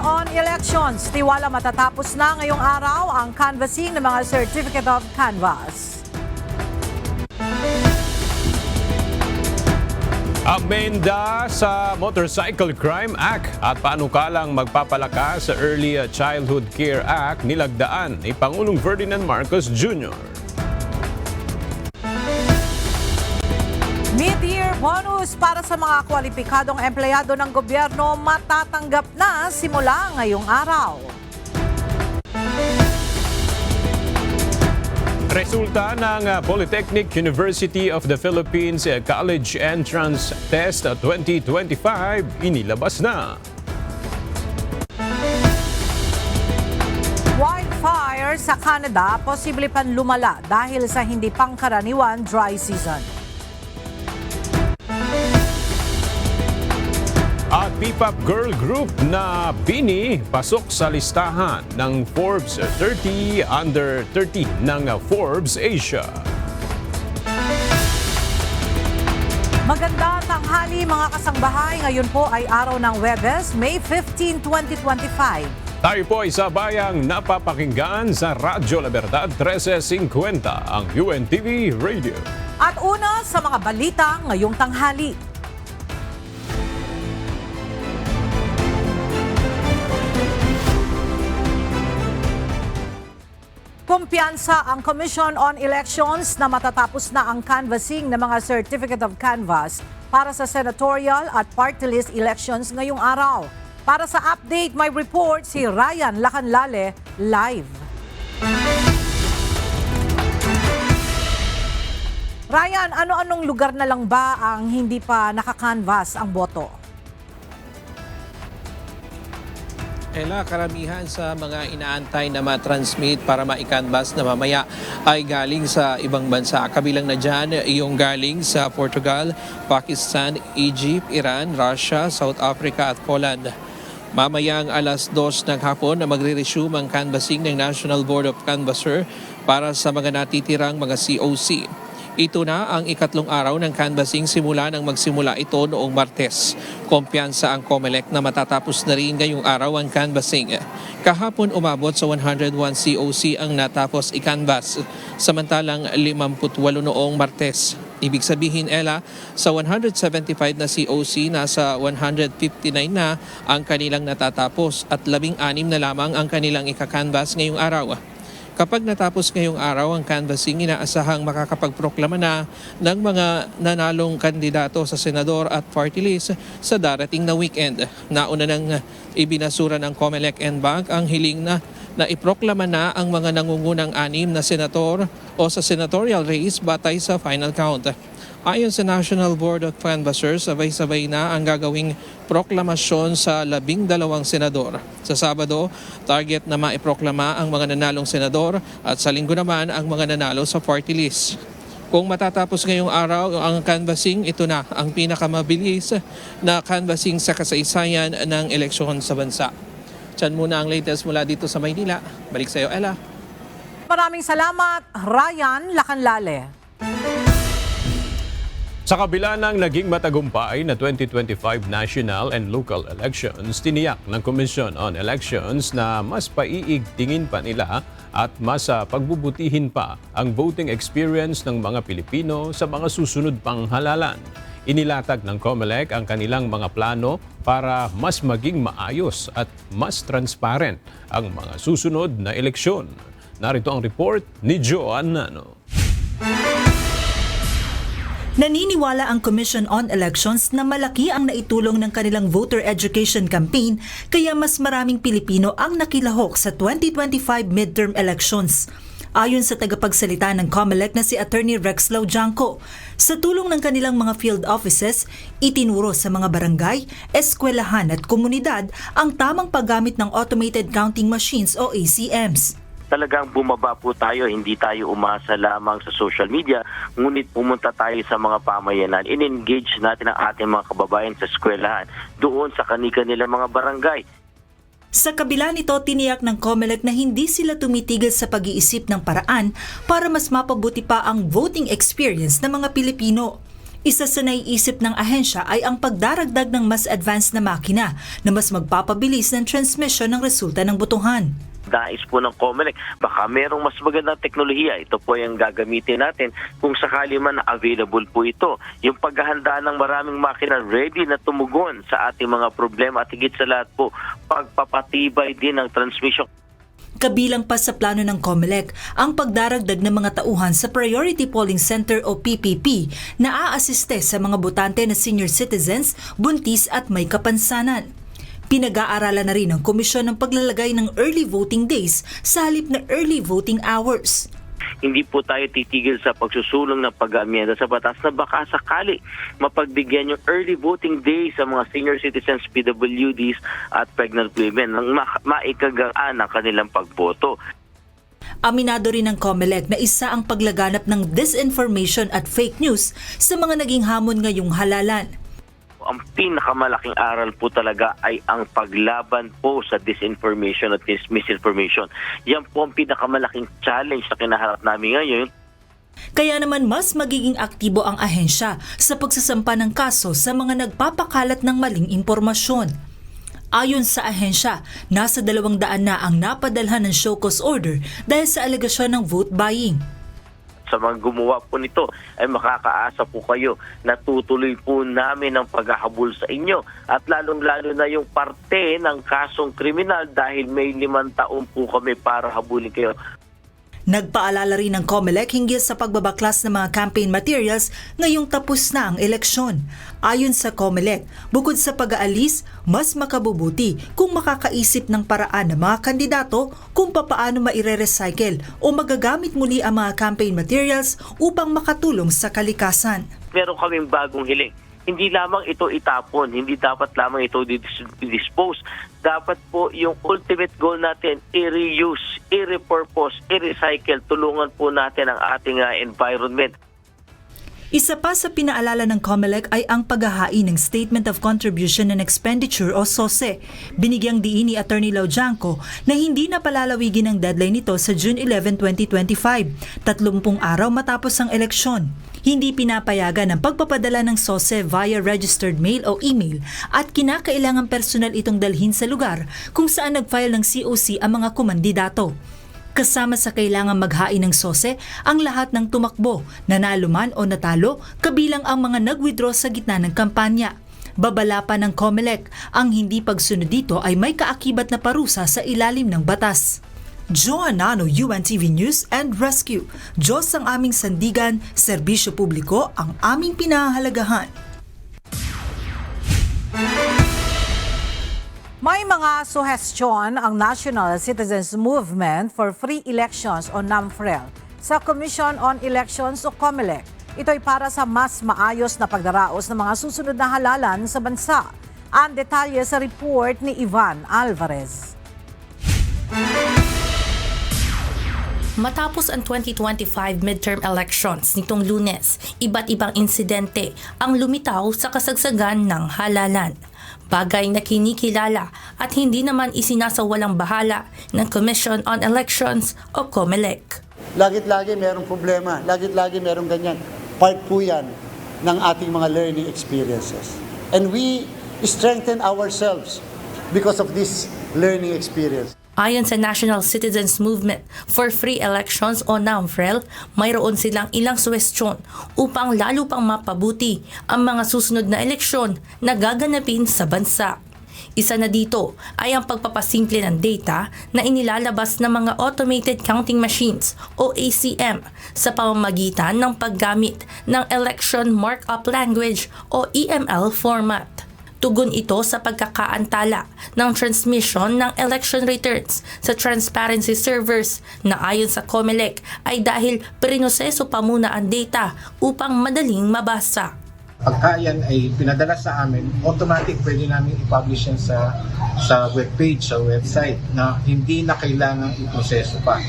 on Elections. Tiwala matatapos na ngayong araw ang canvassing ng mga Certificate of Canvass. Amenda sa Motorcycle Crime Act at panukalang magpapalakas sa Early Childhood Care Act nilagdaan ni Pangulong Ferdinand Marcos Jr. Mid-year bonus para sa mga kwalipikadong empleyado ng gobyerno matatanggap na simula ngayong araw. Resulta ng Polytechnic University of the Philippines College Entrance Test 2025 inilabas na. Wildfire sa Canada posible pang lumala dahil sa hindi pangkaraniwan dry season. At P-pop girl group na BINI pasok sa listahan ng Forbes 30 Under 30 ng Forbes Asia. Maganda tanghali mga kasangbahay. Ngayon po ay araw ng Huwebes, May 15, 2025. Tayo po ay sabayang napapakinggan sa Radyo Libertad 1350 ang UNTV Radio. At una sa mga balita ngayong tanghali. Kumpiyansa ang Commission on Elections na matatapos na ang canvassing ng mga Certificate of Canvass para sa senatorial at party list elections ngayong araw. Para sa update, may report si Ryan Lacanlale live. Ryan, ano-anong lugar na lang ba ang hindi pa nakakanvas ang boto? Ella, karamihan sa mga inaantay na matransmit para ma-canvas na mamaya ay galing sa ibang bansa. Kabilang na dyan yung galing sa Portugal, Pakistan, Egypt, Iran, Russia, South Africa at Poland. Mamayang alas 2 ng hapon na magre-resume ang canvassing ng National Board of Canvasser para sa mga natitirang mga COC. Ito na ang ikatlong araw ng canvassing simula nang magsimula ito noong Martes. Kumpiyansa ang COMELEC na matatapos na rin ngayong araw ang canvassing. Kahapon umabot sa 101 COC ang natapos i-canvass, samantalang 58 noong Martes. Ibig sabihin, Ella, sa 175 na COC, nasa 159 na ang kanilang natatapos at 16 na lamang ang kanilang ika-canvass ngayong araw. Kapag natapos ngayong araw ang canvassing, inaasahang makakapagproklama na ng mga nanalong kandidato sa senador at party list sa darating na weekend. Nauna nang ibinasura ng COMELEC and Bank ang hiling na iproklama na ang mga nangungunang 6 na senator o sa senatorial race batay sa final count. Ayon sa National Board of Canvassers, sabay-sabay na ang gagawing proklamasyon sa 12 senador. Sa Sabado, target na maiproklama ang mga nanalong senador at sa Linggo naman ang mga nanalo sa party list. Kung matatapos ngayong araw ang canvassing, ito na ang pinakamabilis na canvassing sa kasaysayan ng eleksyon sa bansa. Diyan muna ang latest mula dito sa Maynila. Balik sa iyo, Ella. Maraming salamat, Ryan Lacanlale. Sa kabila ng naging matagumpay na 2025 national and local elections, tiniyak ng Commission on Elections na mas paiigtingin pa nila at mas pagbubutihin pa ang voting experience ng mga Pilipino sa mga susunod pang halalan. Inilatag ng COMELEC ang kanilang mga plano para mas maging maayos at mas transparent ang mga susunod na eleksyon. Narito ang report ni Joan Nano. Naniniwala ang Commission on Elections na malaki ang naitulong ng kanilang voter education campaign kaya mas maraming Pilipino ang nakilahok sa 2025 midterm elections. Ayon sa tagapagsalita ng COMELEC na si Attorney Rexlau Janco, sa tulong ng kanilang mga field offices, itinuro sa mga barangay, eskwelahan at komunidad ang tamang paggamit ng automated counting machines o ACMs. Talagang bumaba po tayo, hindi tayo umasa lamang sa social media, ngunit pumunta tayo sa mga pamayanan, in-engage natin ang ating mga kababayan sa eskwelahan, doon sa kanilang mga barangay. Sa kabila nito, tiniyak ng COMELEC na hindi sila tumitigil sa pag-iisip ng paraan para mas mapabuti pa ang voting experience ng mga Pilipino. Isa sa naiisip ng ahensya ay ang pagdaragdag ng mas advanced na makina na mas magpapabilis ng transmission ng resulta ng botohan. Nais po ng COMELEC, baka merong mas magandang teknolohiya. Ito po yung gagamitin natin kung sakali man available po ito. Yung paghahanda ng maraming makina ready na tumugon sa ating mga problema at higit sa lahat po, pagpapatibay din ng transmission. Kabilang pa sa plano ng COMELEC ang pagdaragdag ng mga tauhan sa Priority Polling Center o PPP na aasiste sa mga botante na senior citizens, buntis at may kapansanan. Pinag-aaralan na rin ng komisyon ng paglalagay ng early voting days sa halip na early voting hours. Hindi po tayo titigil sa pagsusulong ng pag-amyenda sa batas na baka sakali mapagbigyan yung early voting day sa mga senior citizens, PWDs at pregnant women nang maikagaan ang kanilang pagboto. Aminado rin ng COMELEC na isa ang paglaganap ng disinformation at fake news sa mga naging hamon ngayong halalan. Ang pinakamalaking aral po talaga ay ang paglaban po sa disinformation at misinformation. Yan po ang pinakamalaking challenge na kinaharap namin ngayon. Kaya naman mas magiging aktibo ang ahensya sa pagsasampa ng kaso sa mga nagpapakalat ng maling impormasyon. Ayon sa ahensya, nasa 200 na ang napadalhan ng show cause order dahil sa alegasyon ng vote buying. Sa mga gumawa po nito ay makakaasa po kayo na tutuloy po namin ang paghahabol sa inyo at lalong-lalo na yung parte ng kasong kriminal dahil may 5 taon po kami para habulin kayo. Nagpaalala rin ng COMELEC hinggil sa pagbabaklas ng mga campaign materials ngayong tapos na ang eleksyon. Ayon sa COMELEC, bukod sa pag-aalis, mas makabubuti kung makakaisip ng paraan ng mga kandidato kung papaano maire-recycle o magagamit muli ang mga campaign materials upang makatulong sa kalikasan. Meron kaming bagong hiling. Hindi lamang ito itapon, hindi dapat lamang ito dispose. Dapat po yung ultimate goal natin, i-reuse, i-repurpose, i-recycle. Tulungan po natin ang ating environment. Isa pa sa pinaalala ng COMELEC ay ang paghahain ng Statement of Contribution and Expenditure o SOSE. Binigyang diin ni Attorney Laujanco na hindi na palalawigin ang deadline nito sa June 11, 2025, 30 araw matapos ang eleksyon. Hindi pinapayagan ang pagpapadala ng SOSE via registered mail o email at kinakailangan personal itong dalhin sa lugar kung saan nag-file ng COC ang mga kumandidato. Kasama sa kailangan maghain ng SOSE ang lahat ng tumakbo, nanalo man o natalo, kabilang ang mga nag-withdraw sa gitna ng kampanya. Babala pa ng COMELEC, ang hindi pagsunod dito ay may kaakibat na parusa sa ilalim ng batas. Joanano, UNTV News and Rescue. Diyos ang aming sandigan, serbisyo publiko ang aming pinahahalagahan. May mga suhestyon ang National Citizens Movement for Free Elections o NAMFREL sa Commission on Elections o COMELEC. Ito ay para sa mas maayos na pagdaraos ng mga susunod na halalan sa bansa. Ang detalye sa report ni Ivan Alvarez. Matapos ang 2025 midterm elections nitong Lunes, iba't ibang insidente ang lumitaw sa kasagsagan ng halalan. Bagay na kinikilala at hindi naman isinasawalang bahala ng Commission on Elections o COMELEC. Lagit-lagi merong problema, lagit-lagi merong ganyan. Part po yan ng ating mga learning experiences. And we strengthen ourselves because of this learning experience. Ayon sa National Citizens Movement for Free Elections o NAMFREL, mayroon silang ilang suwestyon upang lalo pang mapabuti ang mga susunod na eleksyon na gaganapin sa bansa. Isa na dito ay ang pagpapasimple ng data na inilalabas ng mga automated counting machines o ACM sa pamamagitan ng paggamit ng Election Markup Language o EML format. Tugon ito sa pagkakaantala ng transmission ng election returns sa transparency servers na ayon sa COMELEC ay dahil prinoseso pa muna ang data upang madaling mabasa. Pagka yan ay pinadala sa amin, automatic pwede namin i-publish yan sa webpage, sa website na hindi na kailangang i-proseso pa.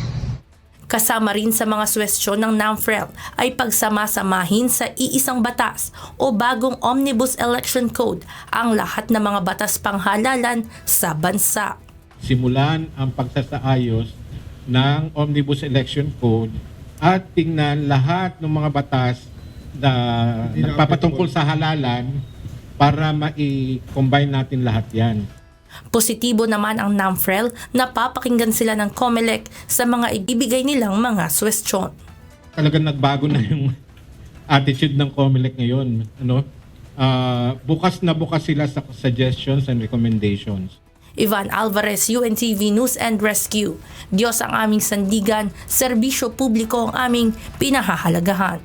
Kasama rin sa mga suwestyon ng NAMFREL ay pagsama-samahin sa iisang batas o bagong Omnibus Election Code ang lahat ng mga batas panghalalan sa bansa. Simulan ang pagsasaayos ng Omnibus Election Code at tingnan lahat ng mga batas nagpapatungkol sa halalan para ma-combine natin lahat yan. Positibo naman ang NAMFREL na papakinggan sila ng COMELEC sa mga ibibigay nilang mga suwestyon. Talagang nagbago na yung attitude ng COMELEC ngayon. Bukas na bukas sila sa suggestions and recommendations. Ivan Alvarez, UNTV News and Rescue. Diyos ang aming sandigan, serbisyo publiko ang aming pinahahalagahan.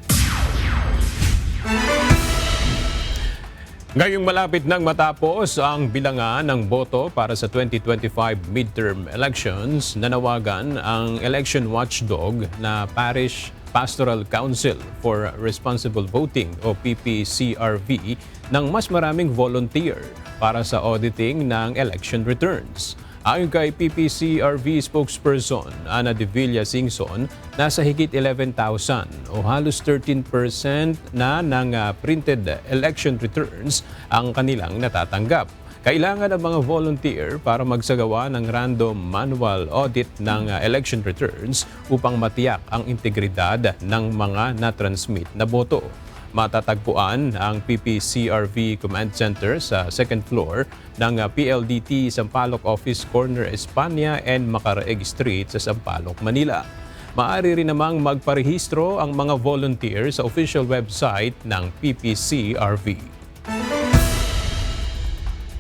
Ngayong malapit nang matapos ang bilangan ng boto para sa 2025 midterm elections, nanawagan ang election watchdog na Parish Pastoral Council for Responsible Voting o PPCRV ng mas maraming volunteer para sa auditing ng election returns. Ayon kay PPCRV spokesperson Ana de Villa Singson, nasa higit 11,000 o halos 13% na ng printed election returns ang kanilang natatanggap. Kailangan ng mga volunteer para magsagawa ng random manual audit ng election returns upang matiyak ang integridad ng mga na-transmit na boto. Matatagpuan ang PPCRV Command Center sa second floor ng PLDT Sampaloc Office Corner, Espanya and Macaraeg Street sa Sampaloc, Manila. Maaari rin namang magparehistro ang mga volunteer sa official website ng PPCRV.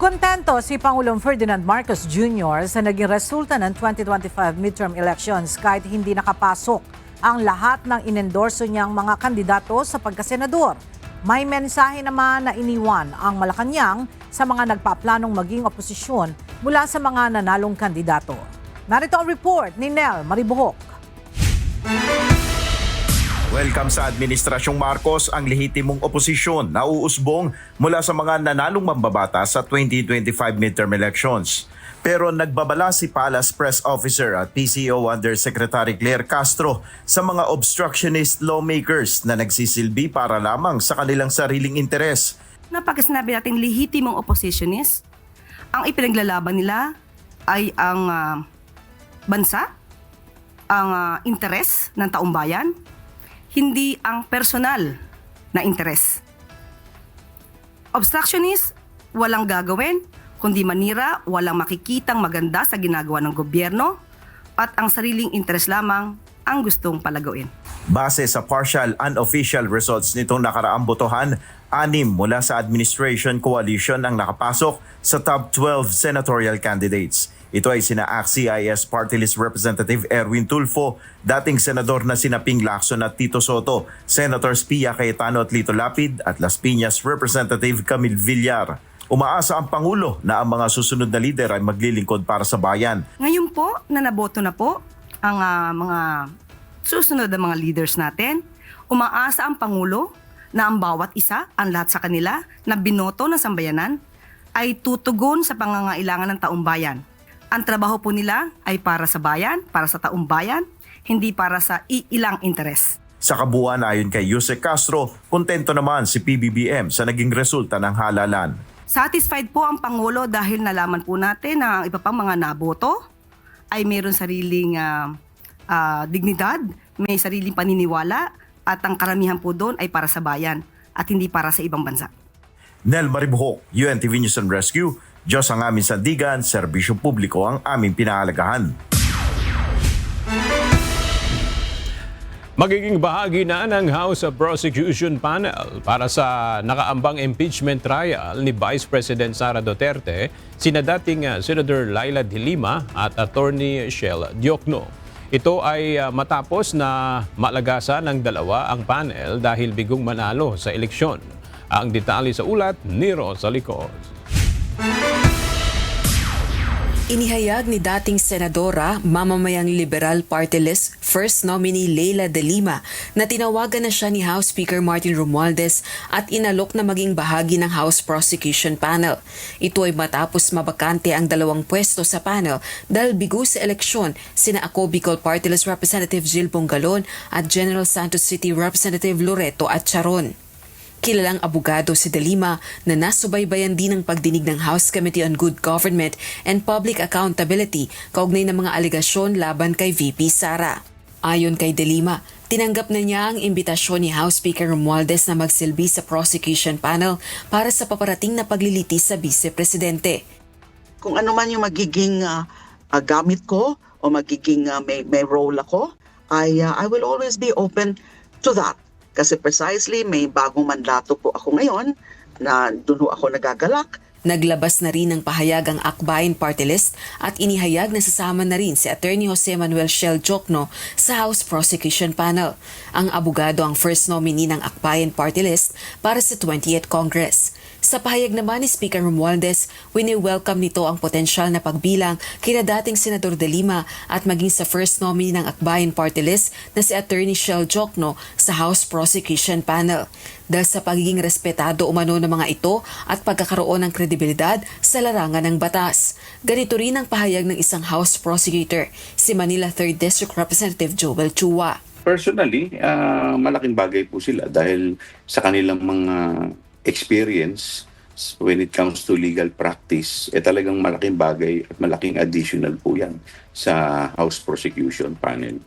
Kontento si Pangulong Ferdinand Marcos Jr. sa naging resulta ng 2025 midterm elections kahit hindi nakapasok ang lahat ng inendorso niyang mga kandidato sa pagkasenador. May mensahe naman na iniwan ang Malacanang sa mga nagpaplanong maging oposisyon mula sa mga nanalong kandidato. Narito ang report ni Nel Maribuhok. Welcome sa Administrasyong Marcos, ang lehitimong oposisyon na uusbong mula sa mga nanalong mambabata sa 2025 midterm elections. Pero nagbabala si Palace Press Officer at PCO Undersecretary Claire Castro sa mga obstructionist lawmakers na nagsisilbi para lamang sa kanilang sariling interes. Napag sinabi natin lehitimong oppositionist, ang ipinaglalaban nila ay ang bansa, ang interes ng taong bayan, hindi ang personal na interes. Obstructionist, walang gagawin, kundi manira, walang makikitang maganda sa ginagawa ng gobyerno at ang sariling interes lamang ang gustong palagawin. Base sa partial unofficial results nitong nakaraang botohan, 6 mula sa administration coalition ang nakapasok sa top 12 senatorial candidates. Ito ay sina ACT-CIS Party List Representative Erwin Tulfo, dating senador na sina Ping Lacson at Tito Soto, Senators Pia Cayetano at Lito Lapid at Las Piñas Representative Camille Villar. Umaasa ang Pangulo na ang mga susunod na lider ay maglilingkod para sa bayan. Ngayon po na naboto na po ang mga susunod na mga leaders natin, umaasa ang Pangulo na ang bawat isa, ang lahat sa kanila na binoto ng sambayanan ay tutugon sa pangangailangan ng taong bayan. Ang trabaho po nila ay para sa bayan, para sa taong bayan, hindi para sa ilang interes. Sa kabuuan ayon kay Yusek Castro, kontento naman si PBBM sa naging resulta ng halalan. Satisfied po ang Pangulo dahil nalaman po natin na ang iba pang mga naboto ay mayroon sariling dignidad, may sariling paniniwala at ang karamihan po doon ay para sa bayan at hindi para sa ibang bansa. Nel Maribuhok, UNTV News and Rescue. Diyos ang aming sandigan, serbisyo publiko ang aming pinahalagahan. Magiging bahagi na ng House Prosecution Panel para sa nakaambang impeachment trial ni Vice President Sara Duterte, sina dating Senator Laila De Lima at Attorney Shell Diokno. Ito ay matapos na malagasan ng dalawa ang panel dahil bigong manalo sa eleksyon. Ang detalye sa ulat ni Rosa Licos. Inihayag ni dating Senadora, mamamayang Liberal Party List First Nominee Leila De Lima na tinawagan na siya ni House Speaker Martin Romualdez at inalok na maging bahagi ng House Prosecution Panel. Ito ay matapos mabakante ang dalawang pwesto sa panel dahil bigo sa eleksyon sina Ako Bicol Party List Representative Jill Bongalon at General Santos City Representative Loreto Atcharon. Kilalang abogado si De Lima na nasubaybayan din ng pagdinig ng House Committee on Good Government and Public Accountability kaugnay ng mga alegasyon laban kay VP Sara. Ayon kay De Lima, Tinanggap na niya ang imbitasyon ni House Speaker Romualdez na magsilbi sa prosecution panel para sa paparating na paglilitis sa vice-presidente. Kung ano man yung magiging gamit ko o magiging may role ako, I will always be open to that. Kasi precisely may bagong mandato po ako ngayon na doon ako nagagalak. Naglabas na rin ng pahayag ang Akbayan Party List at inihayag na sasama na rin si Attorney Jose Manuel Shell Jokno sa House Prosecution Panel. Ang abogado ang first nominee ng Akbayan Party List para sa 20th Congress. Sa pahayag naman ni Speaker Romualdez, wini-welcome nito ang potensyal na pagbilang kina dating Senador De Lima at maging sa first nominee ng Akbayan Party List na si Attorney Shell Jokno sa House Prosecution Panel. Dahil sa pagiging respetado umano ng mga ito at pagkakaroon ng kredibilidad sa larangan ng batas. Ganito rin ang pahayag ng isang House Prosecutor, si Manila 3rd District Representative Joel Chua. Personally, malaking bagay po sila dahil sa kanilang mga experience when it comes to legal practice, talagang malaking bagay at malaking additional po yan sa House Prosecution Panel.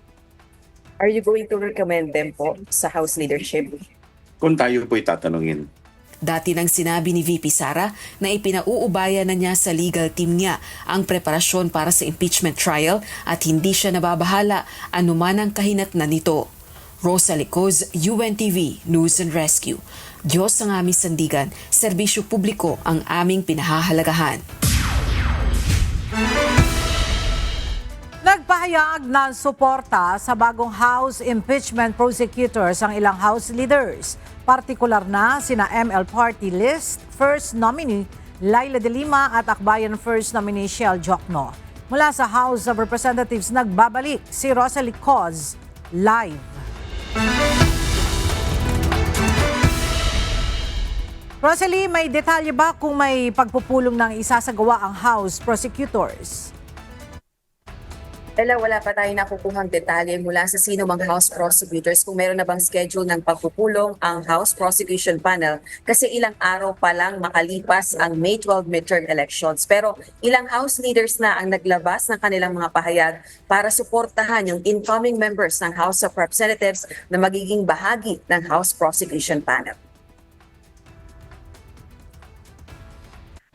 Are you going to recommend them po sa House leadership? Kung tayo po itatanungin. Dati nang sinabi ni VP Sara na ipinauubaya na niya sa legal team niya ang preparasyon para sa impeachment trial at hindi siya nababahala anuman ang kahinatnan nito. Rosa Licoz, UNTV News and Rescue. Diyos ang aming sandigan, serbisyo publiko ang aming pinahahalagahan. Nagpahayag ng suporta sa bagong House impeachment prosecutors ang ilang House leaders, partikular na sina ML Party List First Nominee Laila De Lima at Akbayan First Nominee Shell Jokno. Mula sa House of Representatives nagbabalik si Rosa Licoz live. Rosalie, may detalye ba kung may pagpupulong ng isasagawa ang House prosecutors? Wala pa tayo nakukuhang detalye mula sa sino mang House prosecutors kung meron na bang schedule ng pagpupulong ang House Prosecution Panel kasi ilang araw pa lang makalipas ang May 12 midterm elections. Pero ilang House leaders na ang naglabas ng kanilang mga pahayag para suportahan yung incoming members ng House of Representatives na magiging bahagi ng House Prosecution Panel.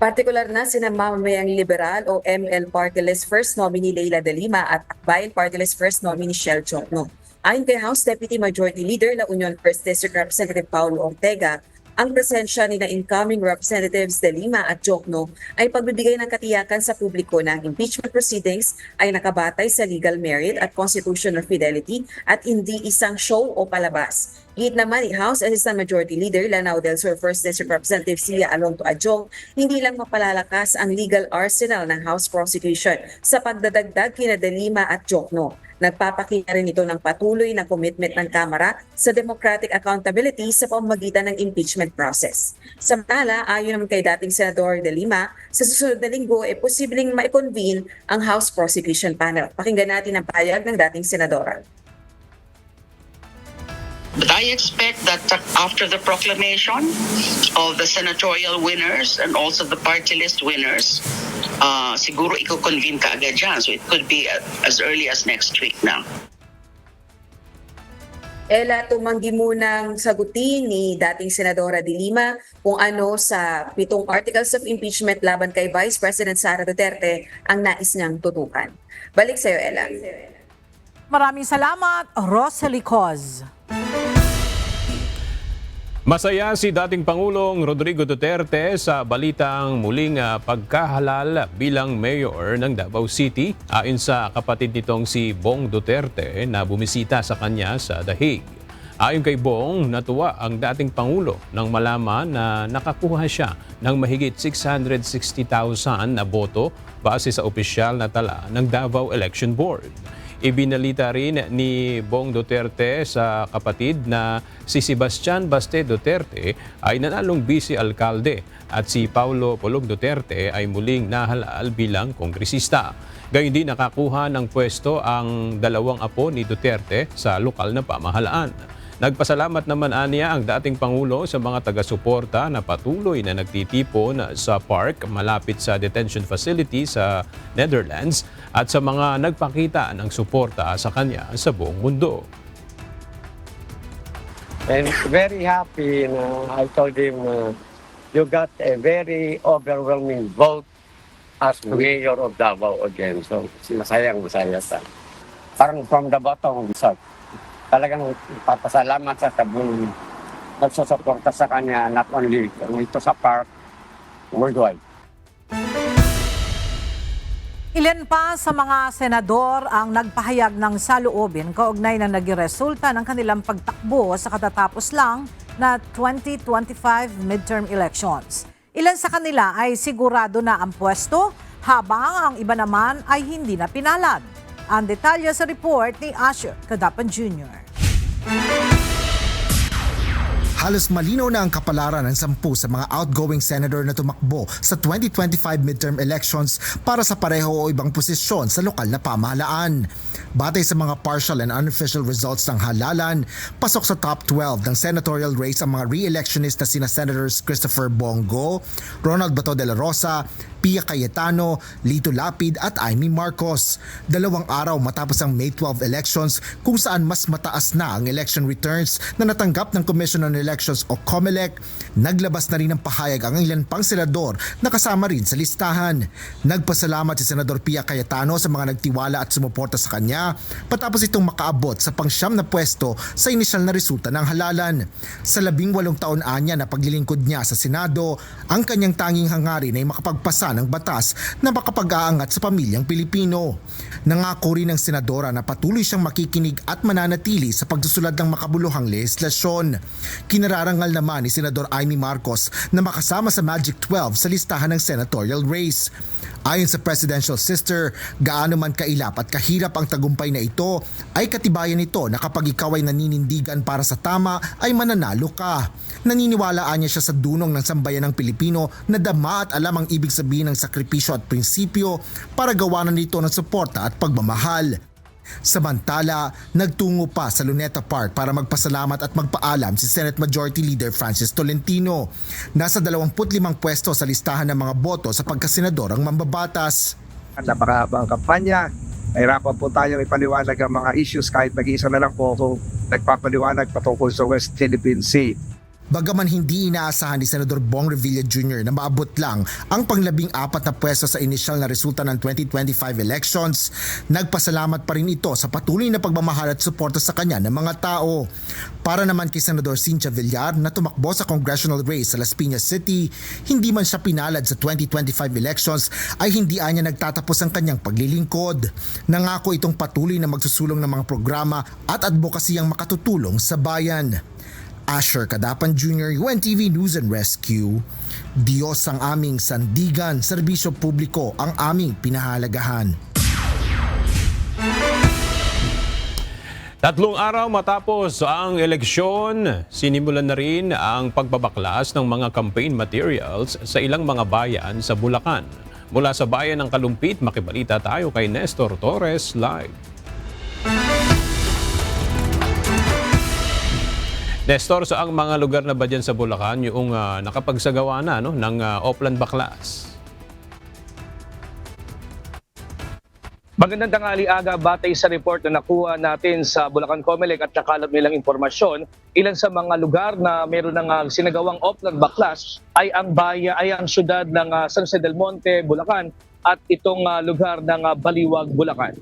Partikular na sina Mamamayang Liberal o ML Party List First Nominee Laila De Lima at Akbayan Party List First Nominee Shell Jokno. Ayon kay House Deputy Majority Leader La Union 1st District Representative Paulo Ortega, ang presensya ni na incoming Representatives De Lima at Jokno ay pagbibigay ng katiyakan sa publiko na ang impeachment proceedings ay nakabatay sa legal merit at constitutional fidelity at hindi isang show o palabas. Git naman ni House Assistant Majority Leader Lanao del Sur 1st District Representative Sia Alonto Adjong, hindi lang mapalalakas ang legal arsenal ng House prosecution sa pagdadagdag kina De Lima at Jokno. Nagpapakita rin ito ng patuloy na commitment ng Kamara sa democratic accountability sa pamamagitan ng impeachment process. Samantala, ayon naman kay dating Senador De Lima, sa susunod na linggo ay posibleng ma-convene ang House Prosecution Panel. Pakinggan natin ang pahayag ng dating Senadora. But I expect that after the proclamation of the senatorial winners and also the party list winners, siguro i-convene ka agad dyan. So it could be as early as next week now. Ella, tumanggi munang sagutin ni dating Senadora De Lima kung ano sa 7 articles of impeachment laban kay Vice President Sara Duterte ang nais niyang tutukan. Balik sa'yo, Ella. Maraming salamat, Rosa Licoz. Masaya si dating Pangulong Rodrigo Duterte sa balitang muling pagkahalal bilang mayor ng Davao City ayon sa kapatid nitong si Bong Duterte na bumisita sa kanya sa The Hague. Ayon kay Bong, natuwa ang dating Pangulo nang malaman na nakakuha siya ng mahigit 660,000 na boto base sa opisyal na tala ng Davao Election Board. Ibinalita rin ni Bong Duterte sa kapatid na si Sebastian Baste Duterte ay nanalong vice-alkalde at si Paulo Polog Duterte ay muling nahalal bilang kongresista. Gayun din nakakuha ng pwesto ang dalawang apo ni Duterte sa lokal na pamahalaan. Nagpasalamat naman aniya ang dating Pangulo sa mga taga-suporta na patuloy na nagtitipon sa park malapit sa detention facility sa Netherlands at sa mga nagpakita ng suporta sa kanya sa buong mundo. And very happy na I told him you got a very overwhelming vote as mayor of Davao again. So masaya sa. Parang from the bottom of the heart. Talagang papasalamat sa tabong nagsusuporta sa kanya, not only dito sa park, worldwide. Ilan pa sa mga senador ang nagpahayag ng saloobin kaugnay na naging resulta ng kanilang pagtakbo sa katatapos lang na 2025 midterm elections. Ilan sa kanila ay sigurado na ang pwesto habang ang iba naman ay hindi na pinalad. Ang detalye sa report ni Asher Cadapan Jr. Halos malinaw na ang kapalaran ng 10 sa mga outgoing senator na tumakbo sa 2025 midterm elections para sa pareho o ibang posisyon sa lokal na pamahalaan. Batay sa mga partial and unofficial results ng halalan, pasok sa top 12 ng senatorial race ang mga re-electionist na sina Senators Christopher Bongo, Ronald Bato de la Rosa, Pia Cayetano, Lito Lapid at Amy Marcos. 2 araw matapos ang May 12 elections kung saan mas mataas na ang election returns na natanggap ng Commission on Elections o COMELEC, naglabas na rin ng pahayag ang ilan pang senador na kasama rin sa listahan. Nagpasalamat si Senador Pia Cayetano sa mga nagtiwala at sumuporta sa kanya patapos itong makaabot sa pang-9 na pwesto sa inisyal na resulta ng halalan. Sa 18 taon anya na paglilingkod niya sa Senado, ang kanyang tanging hangarin ay makapagpasa ng batas na makapag-aangat sa pamilyang Pilipino. Nangako rin ng senadora na patuloy siyang makikinig at mananatili sa pagsusulad ng makabuluhang lehislasyon. Kinararangal naman ni Senador Amy Marcos na makasama sa Magic 12 sa listahan ng senatorial race. Ayon sa presidential sister, gaano man kailap at kahirap ang tagumpay na ito, ay katibayan nito na kapag ikaw ay naninindigan para sa tama ay mananalo ka. Naniniwalaan niya siya sa dunong ng sambayan ng Pilipino na dama at alam ang ibig sabihin ng sakripisyo at prinsipyo para gawanan nito ng suporta at pagmamahal. Samantala, nagtungo pa sa Luneta Park para magpasalamat at magpaalam si Senate Majority Leader Francis Tolentino. Nasa 25 pwesto sa listahan ng mga boto sa pagkasenador ang mambabatas. Napakahabang kampanya, nahirapan po tayong ipaliwanag ang mga issues kahit nag-iisa na lang po kung nagpapaliwanag patungkol sa West Philippine Sea. Bagaman hindi inaasahan ni Senador Bong Revilla Jr. na maabot lang ang pang-14 na pwesto sa inisyal na resulta ng 2025 elections, nagpasalamat pa rin ito sa patuloy na pagmamahal at suporta sa kanya ng mga tao. Para naman kay Senador Cynthia Villar na tumakbo sa congressional race sa Las Piñas City, hindi man siya pinalad sa 2025 elections ay hindi anya nagtatapos ang kanyang paglilingkod. Nangako itong patuloy na magsusulong ng mga programa at advokasiyang makatutulong sa bayan. Asher Cadapan Jr., UNTV News and Rescue. Diyos ang aming sandigan, serbisyo publiko ang aming pinahalagahan. 3 araw matapos ang eleksyon, sinimulan na rin ang pagbabaklas ng mga campaign materials sa ilang mga bayan sa Bulacan. Mula sa bayan ng Kalumpit, makibalita tayo kay Nestor Torres live. Nestor, sa ang mga lugar na ba dyan sa Bulacan yung nakapagsagawa na ng Oplan Baklas? Magandang tanghali aga, batay sa report na nakuha natin sa Bulacan Comelec at nakalap nilang impormasyon, ilan sa mga lugar na meron ng sinagawang Oplan Baklas ay ang syudad ng San Jose del Monte, Bulacan at itong lugar ng Baliwag, Bulacan.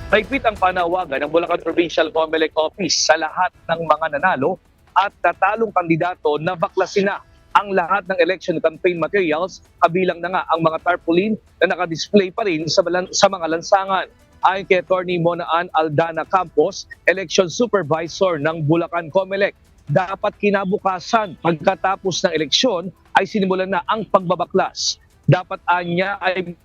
Mahigpit ang panawagan ng Bulacan Provincial Comelec Office sa lahat ng mga nanalo at natalong kandidato na baklasin na ang lahat ng election campaign materials, kabilang na nga ang mga tarpaulin na nakadisplay pa rin sa mga lansangan. Ayon kay Attorney Monaan Aldana Campos, Election Supervisor ng Bulacan Comelec, dapat kinabukasan pagkatapos ng eleksyon ay sinimulan na ang pagbabaklas. Dapat anya ay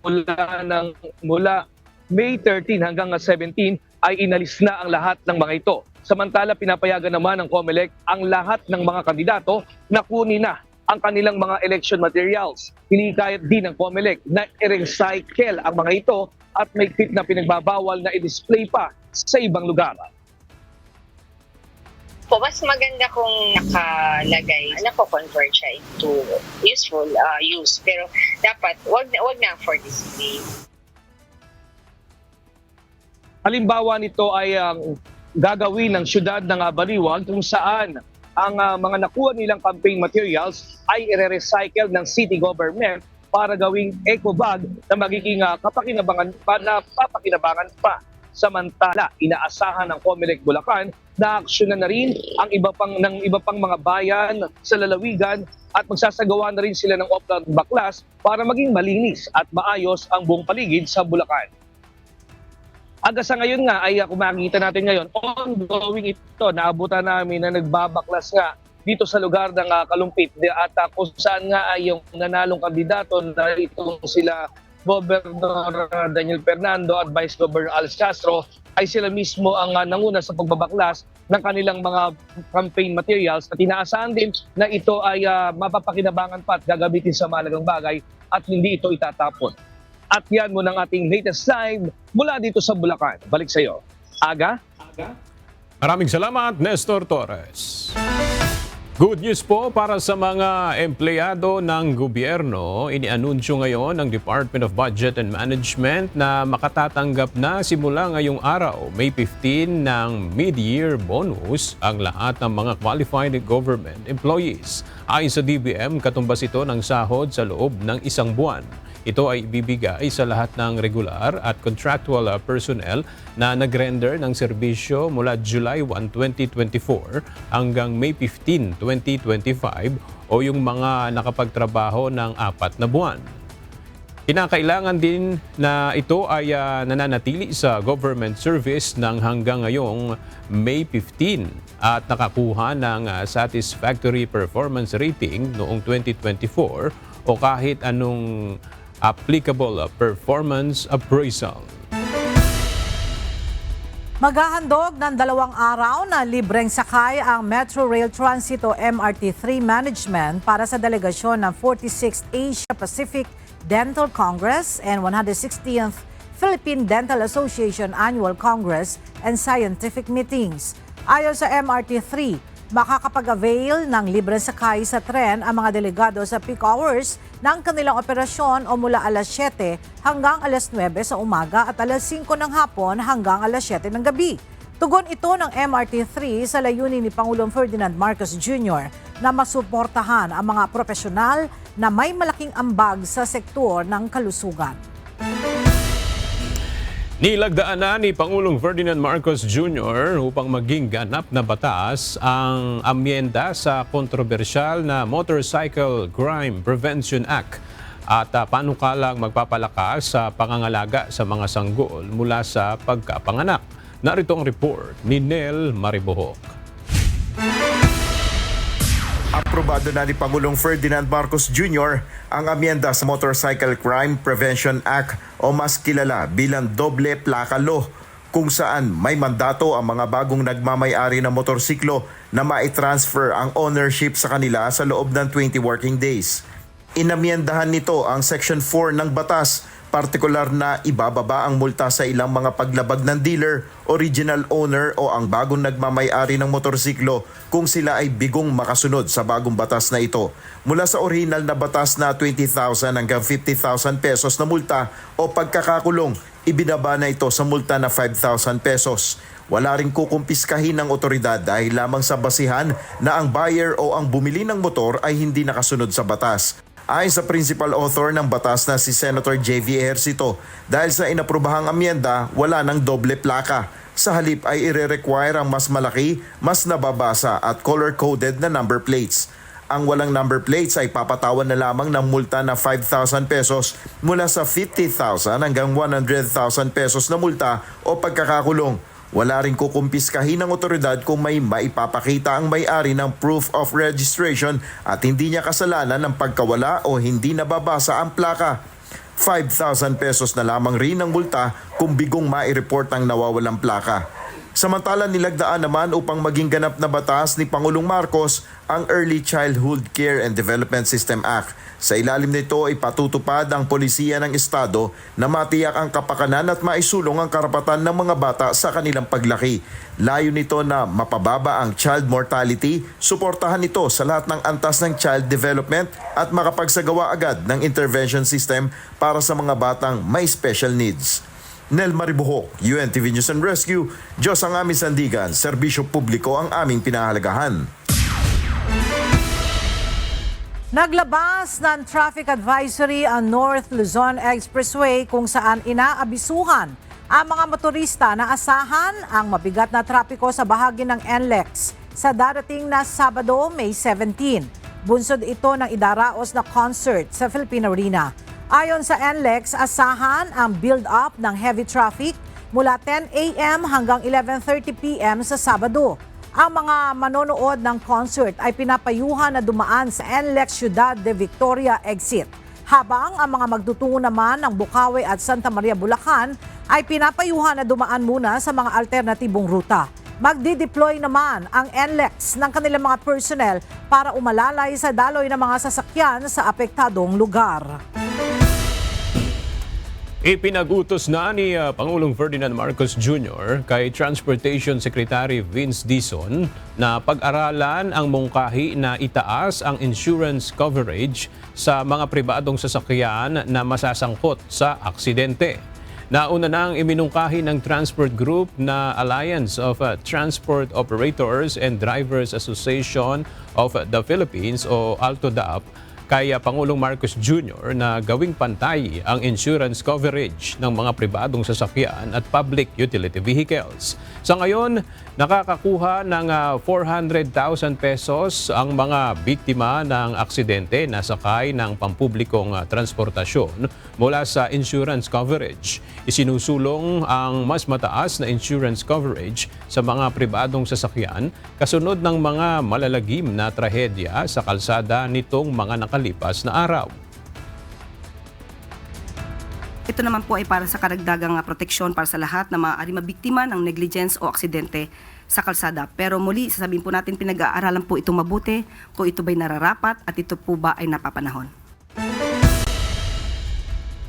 mula May 13 hanggang 17 ay inalis na ang lahat ng mga ito. Samantala, pinapayagan naman ng COMELEC ang lahat ng mga kandidato na kunin na ang kanilang mga election materials. Hinikayat din ng COMELEC na i-recycle ang mga ito at may na pinagbabawal na i-display pa sa ibang lugar. Po, mas maganda kung nakalagay, nako-convert siya into useful use. Pero dapat, wag na for display. Halimbawa nito ay ang gagawin ng syudad ng Baliwag kung saan ang mga nakuha nilang campaign materials ay i-recycle ng city government para gawing eco bag na magiging kapakinabangan pa. Samantala, inaasahan ng COMELEC Bulacan na aksyonan na rin ang iba pang mga bayan sa lalawigan at magsasagawa na rin sila ng off-road baklas para maging malinis at maayos ang buong paligid sa Bulacan. Hanggang sa ngayon nga ay kung makikita natin ngayon, ongoing ito, naabutan namin na nagbabaklas nga dito sa lugar ng Kalumpit at kung saan nga ay yung nanalong kandidato na itong sila Governor Daniel Fernando at Vice Governor Alex Castro ay sila mismo ang nanguna sa pagbabaklas ng kanilang mga campaign materials at inaasahan din na ito ay mapapakinabangan pa at gagamitin sa mahalagang bagay at hindi ito itatapon. At yan muna ang ating latest live mula dito sa Bulacan. Balik sa iyo. Aga? Maraming salamat, Nestor Torres. Good news po para sa mga empleyado ng gobyerno. Inianunsyo ngayon ng Department of Budget and Management na makatatanggap na simula ngayong araw, May 15, ng mid-year bonus ang lahat ng mga qualified government employees. Ayon sa DBM, katumbas ito ng sahod sa loob ng isang buwan. Ito ay ibibigay sa lahat ng regular at contractual personnel na nag-render ng serbisyo mula July 1, 2024 hanggang May 15, 2025 o yung mga nakapagtrabaho ng 4 na buwan. Kinakailangan din na ito ay nananatili sa government service ng hanggang ngayong May 15 at nakakuha ng satisfactory performance rating noong 2024 o kahit anong applicable performance appraisal. Maghahandog ng 2 araw na libreng sakay ang Metro Rail Transit o MRT3 Management para sa delegasyon ng 46th Asia Pacific Dental Congress and 160th Philippine Dental Association Annual Congress and Scientific Meetings. Ayon sa MRT3, makakapag-avail ng libreng sakay sa tren ang mga delegado sa peak hours ng kanilang operasyon o mula alas 7 hanggang alas 9 sa umaga at alas 5 ng hapon hanggang alas 7 ng gabi. Tugon ito ng MRT3 sa layunin ni Pangulong Ferdinand Marcos Jr. na masuportahan ang mga profesional na may malaking ambag sa sektor ng kalusugan. Nilagdaan na ni Pangulong Ferdinand Marcos Jr. upang maging ganap na batas ang amyenda sa kontrobersyal na Motorcycle Crime Prevention Act at panukalang magpapalakas sa pangangalaga sa mga sanggol mula sa pagkapanganak. Narito ang report ni Nel Maribohok. Aprobado na ni Pangulong Ferdinand Marcos Jr. ang amyenda sa Motorcycle Crime Prevention Act o mas kilala bilang Doble Plaka Law, kung saan may mandato ang mga bagong nagmamay-ari ng motorsiklo na mai-transfer ang ownership sa kanila sa loob ng 20 working days. Inamyendahan nito ang Section 4 ng batas, partikular na ibababa ang multa sa ilang mga paglabag ng dealer, original owner o ang bagong nagmamay-ari ng motorsiklo kung sila ay bigong makasunod sa bagong batas na ito. Mula sa original na batas na 20,000 hanggang 50,000 pesos na multa o pagkakakulong, ibinaba na ito sa multa na 5,000 pesos. Wala ring kukumpiskahin ng otoridad dahil lamang sa basihan na ang buyer o ang bumili ng motor ay hindi nakasunod sa batas. Ayon sa principal author ng batas na si Senator J.V. Ejercito, dahil sa inaprobahang amyenda, wala ng doble plaka. Sa halip ay ire-require ang mas malaki, mas nababasa at color-coded na number plates. Ang walang number plates ay papatawan na lamang ng multa na 5,000 pesos mula sa 50,000 hanggang 100,000 pesos na multa o pagkakakulong. Wala rin kukumpiskahin ng otoridad kung may maipapakita ang may-ari ng proof of registration at hindi niya kasalanan ng pagkawala o hindi nababasa ang plaka. 5,000 pesos na lamang rin ang multa kung bigong mai-report ang nawawalang plaka. Samantala, nilagdaan naman upang maging ganap na batas ni Pangulong Marcos ang Early Childhood Care and Development System Act. Sa ilalim nito ay patutupad ang polisiya ng Estado na matiyak ang kapakanan at maisulong ang karapatan ng mga bata sa kanilang paglaki. Layo nito na mapababa ang child mortality, suportahan ito sa lahat ng antas ng child development at makapagsagawa agad ng intervention system para sa mga batang may special needs. Nel Maribuhok, UNTV News and Rescue, Diyos ang aming sandigan, serbisyo publiko ang aming pinahalagahan. Naglabas ng traffic advisory ang North Luzon Expressway kung saan inaabisuhan ang mga motorista na asahan ang mabigat na trapiko sa bahagi ng NLEX sa darating na Sabado, May 17. Bunsod ito ng idaraos na concert sa Philippine Arena. Ayon sa NLEX, asahan ang build-up ng heavy traffic mula 10 a.m. hanggang 11:30 p.m. sa Sabado. Ang mga manonood ng concert ay pinapayuhan na dumaan sa NLEX Ciudad de Victoria exit. Habang ang mga magtutungo naman ng Bukawi at Santa Maria, Bulacan ay pinapayuhan na dumaan muna sa mga alternatibong ruta. Magdi-deploy naman ang NLEX ng kanilang mga personnel para umalalay sa daloy ng mga sasakyan sa apektadong lugar. Ipinag-utos na ni Pangulong Ferdinand Marcos Jr. kay Transportation Secretary Vince Dizon na pag-aralan ang mungkahi na itaas ang insurance coverage sa mga pribadong sasakyan na masasangkot sa aksidente. Nauna nang iminungkahi ng Transport Group na Alliance of Transport Operators and Drivers Association of the Philippines o ALTODAP kay Pangulong Marcos Jr. na gawing pantay ang insurance coverage ng mga pribadong sasakyan at public utility vehicles. Sa ngayon, nakakakuha ng 400,000 pesos ang mga biktima ng aksidente na sakay ng pampublikong transportasyon mula sa insurance coverage. Isinusulong ang mas mataas na insurance coverage sa mga pribadong sasakyan kasunod ng mga malalagim na trahedya sa kalsada nitong mga nakalipas na araw. Ito naman po ay para sa karagdagang proteksyon para sa lahat na maaaring mabiktima ng negligence o aksidente sa kalsada. Pero muli, sasabihin po natin, pinag-aaralan po ito mabuti kung ito ba'y nararapat at ito po ba ay napapanahon.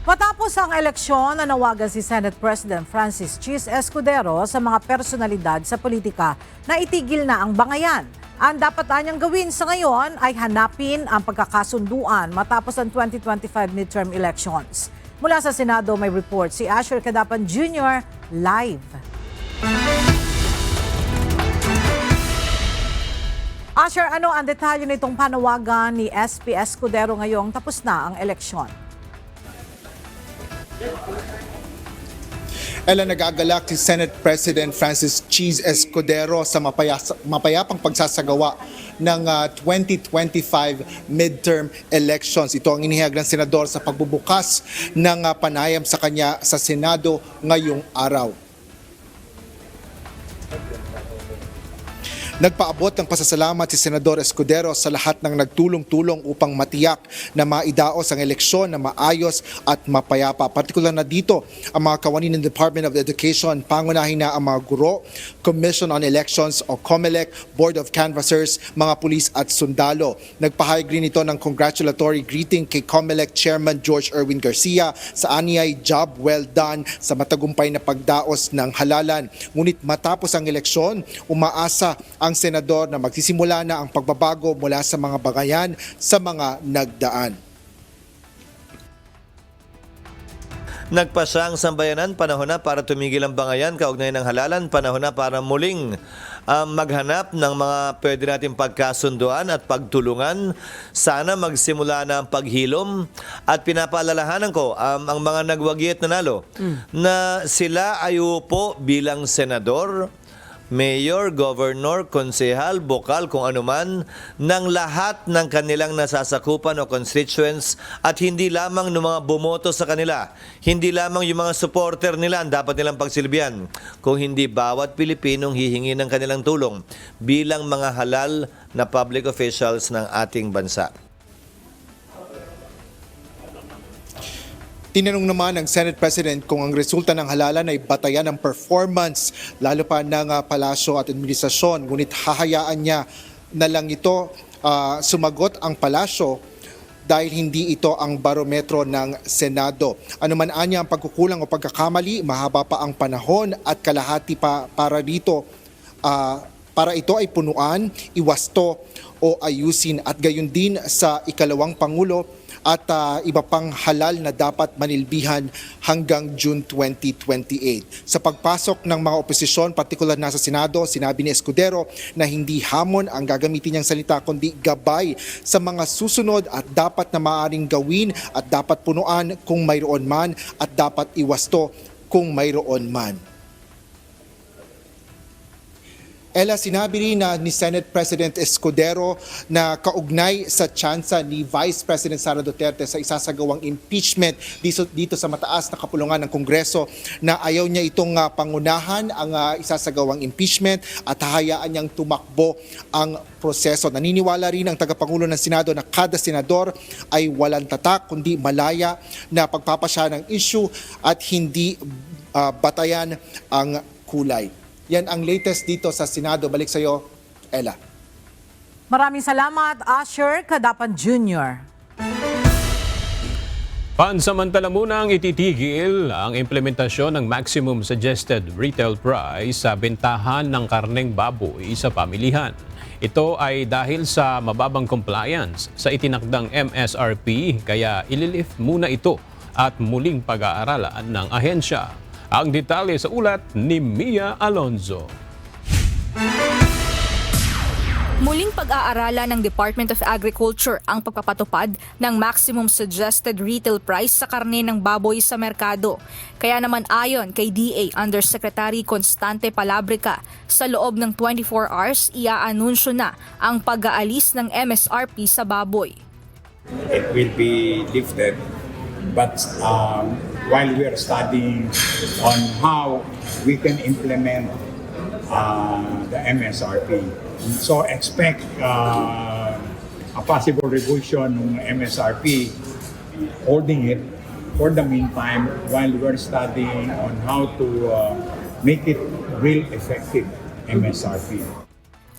Matapos ang eleksyon, nanawagan si Senate President Francis Cheese Escudero sa mga personalidad sa politika na itigil na ang bangayan. Ang dapat anyang gawin sa ngayon ay hanapin ang pagkakasunduan matapos ang 2025 midterm elections. Mula sa Senado may report si Asher Cadapan Jr. live. Asher, ano ang detalye nitong panawagan ni SP Escudero ngayong tapos na ang eleksyon? Nagagalak si Senate President Francis Cheese Escudero sa mapayapang pagsasagawa ng 2025 midterm elections. Ito ang inihayag ng senador sa pagbubukas ng panayam sa kanya sa Senado ngayong araw. Nagpaabot ng pasasalamat si Senador Escudero sa lahat ng nagtulong-tulong upang matiyak na maidaos ang eleksyon na maayos at mapayapa. Partikular na dito ang mga kawani ng Department of Education, pangunahin na ang mga guro, Commission on Elections o COMELEC, Board of Canvassers, mga pulis at sundalo. Nagpahayag rin ito ng congratulatory greeting kay COMELEC Chairman George Erwin Garcia sa aniyay job well done sa matagumpay na pagdaos ng halalan. Ngunit matapos ang eleksyon, umaasa ang senador na magsisimula na ang pagbabago mula sa mga bangayan sa mga nagdaan. Nagpasa ang sambayanan, panahon na para tumigil ang bangayan kaugnay ng halalan, panahon na para muling maghanap ng mga pwede natin pagkasunduan at pagtulungan. Sana magsimula na ang paghilom at pinapaalalahanan ko ang mga nagwagi at nanalo na sila ay upo bilang senador, mayor, governor, konsehal, bokal, kung anuman, ng lahat ng kanilang nasasakupan o constituents at hindi lamang ng mga bumoto sa kanila. Hindi lamang yung mga supporter nila ang dapat nilang pagsilbihan. Kung hindi bawat Pilipinong hihingi ng kanilang tulong bilang mga halal na public officials ng ating bansa. Tinanong naman ng Senate President kung ang resulta ng halalan ay batayan ng performance, lalo pa ng palasyo at administrasyon. Ngunit hahayaan niya na lang ito sumagot ang palasyo dahil hindi ito ang barometro ng Senado. Ano man anya ang pagkukulang o pagkakamali, mahaba pa ang panahon at kalahati pa para dito. Para ito ay punuan, iwasto o ayusin. At gayon din sa ikalawang Pangulo, at iba pang halal na dapat manilbihan hanggang June 2028. Sa pagpasok ng mga oposisyon, partikular na sa Senado, sinabi ni Escudero na hindi hamon ang gagamitin niyang salita kundi gabay sa mga susunod at dapat na maaaring gawin at dapat punuan kung mayroon man at dapat iwasto kung mayroon man. Ella, sinabi rin ni Senate President Escudero na kaugnay sa tsansa ni Vice President Sara Duterte sa isasagawang impeachment dito sa mataas na kapulungan ng Kongreso na ayaw niya itong pangunahan ang isasagawang impeachment at hahayaan niyang tumakbo ang proseso. Naniniwala rin ang tagapangulo ng Senado na kada senador ay walang tatak kundi malaya na pagpapasya ng issue at hindi batayan ang kulay. Yan ang latest dito sa Senado. Balik sa iyo, Ella. Maraming salamat, Asher Kadapan Jr. Pansamantala munang ititigil ang implementasyon ng maximum suggested retail price sa bentahan ng karneng baboy sa pamilihan. Ito ay dahil sa mababang compliance sa itinakdang MSRP kaya ililift muna ito at muling pag-aaralan ng ahensya. Ang detalye sa ulat ni Mia Alonzo. Muling pag-aaralan ng Department of Agriculture ang pagpapatupad ng maximum suggested retail price sa karne ng baboy sa merkado. Kaya naman ayon kay DA Undersecretary Constante Palabrica, sa loob ng 24 hours iaanunsyo na ang pag-aalis ng MSRP sa baboy. It will be lifted, but while we are studying on how we can implement the MSRP. So expect a possible revision ng MSRP, holding it for the meantime while we're studying on how to make it real effective MSRP.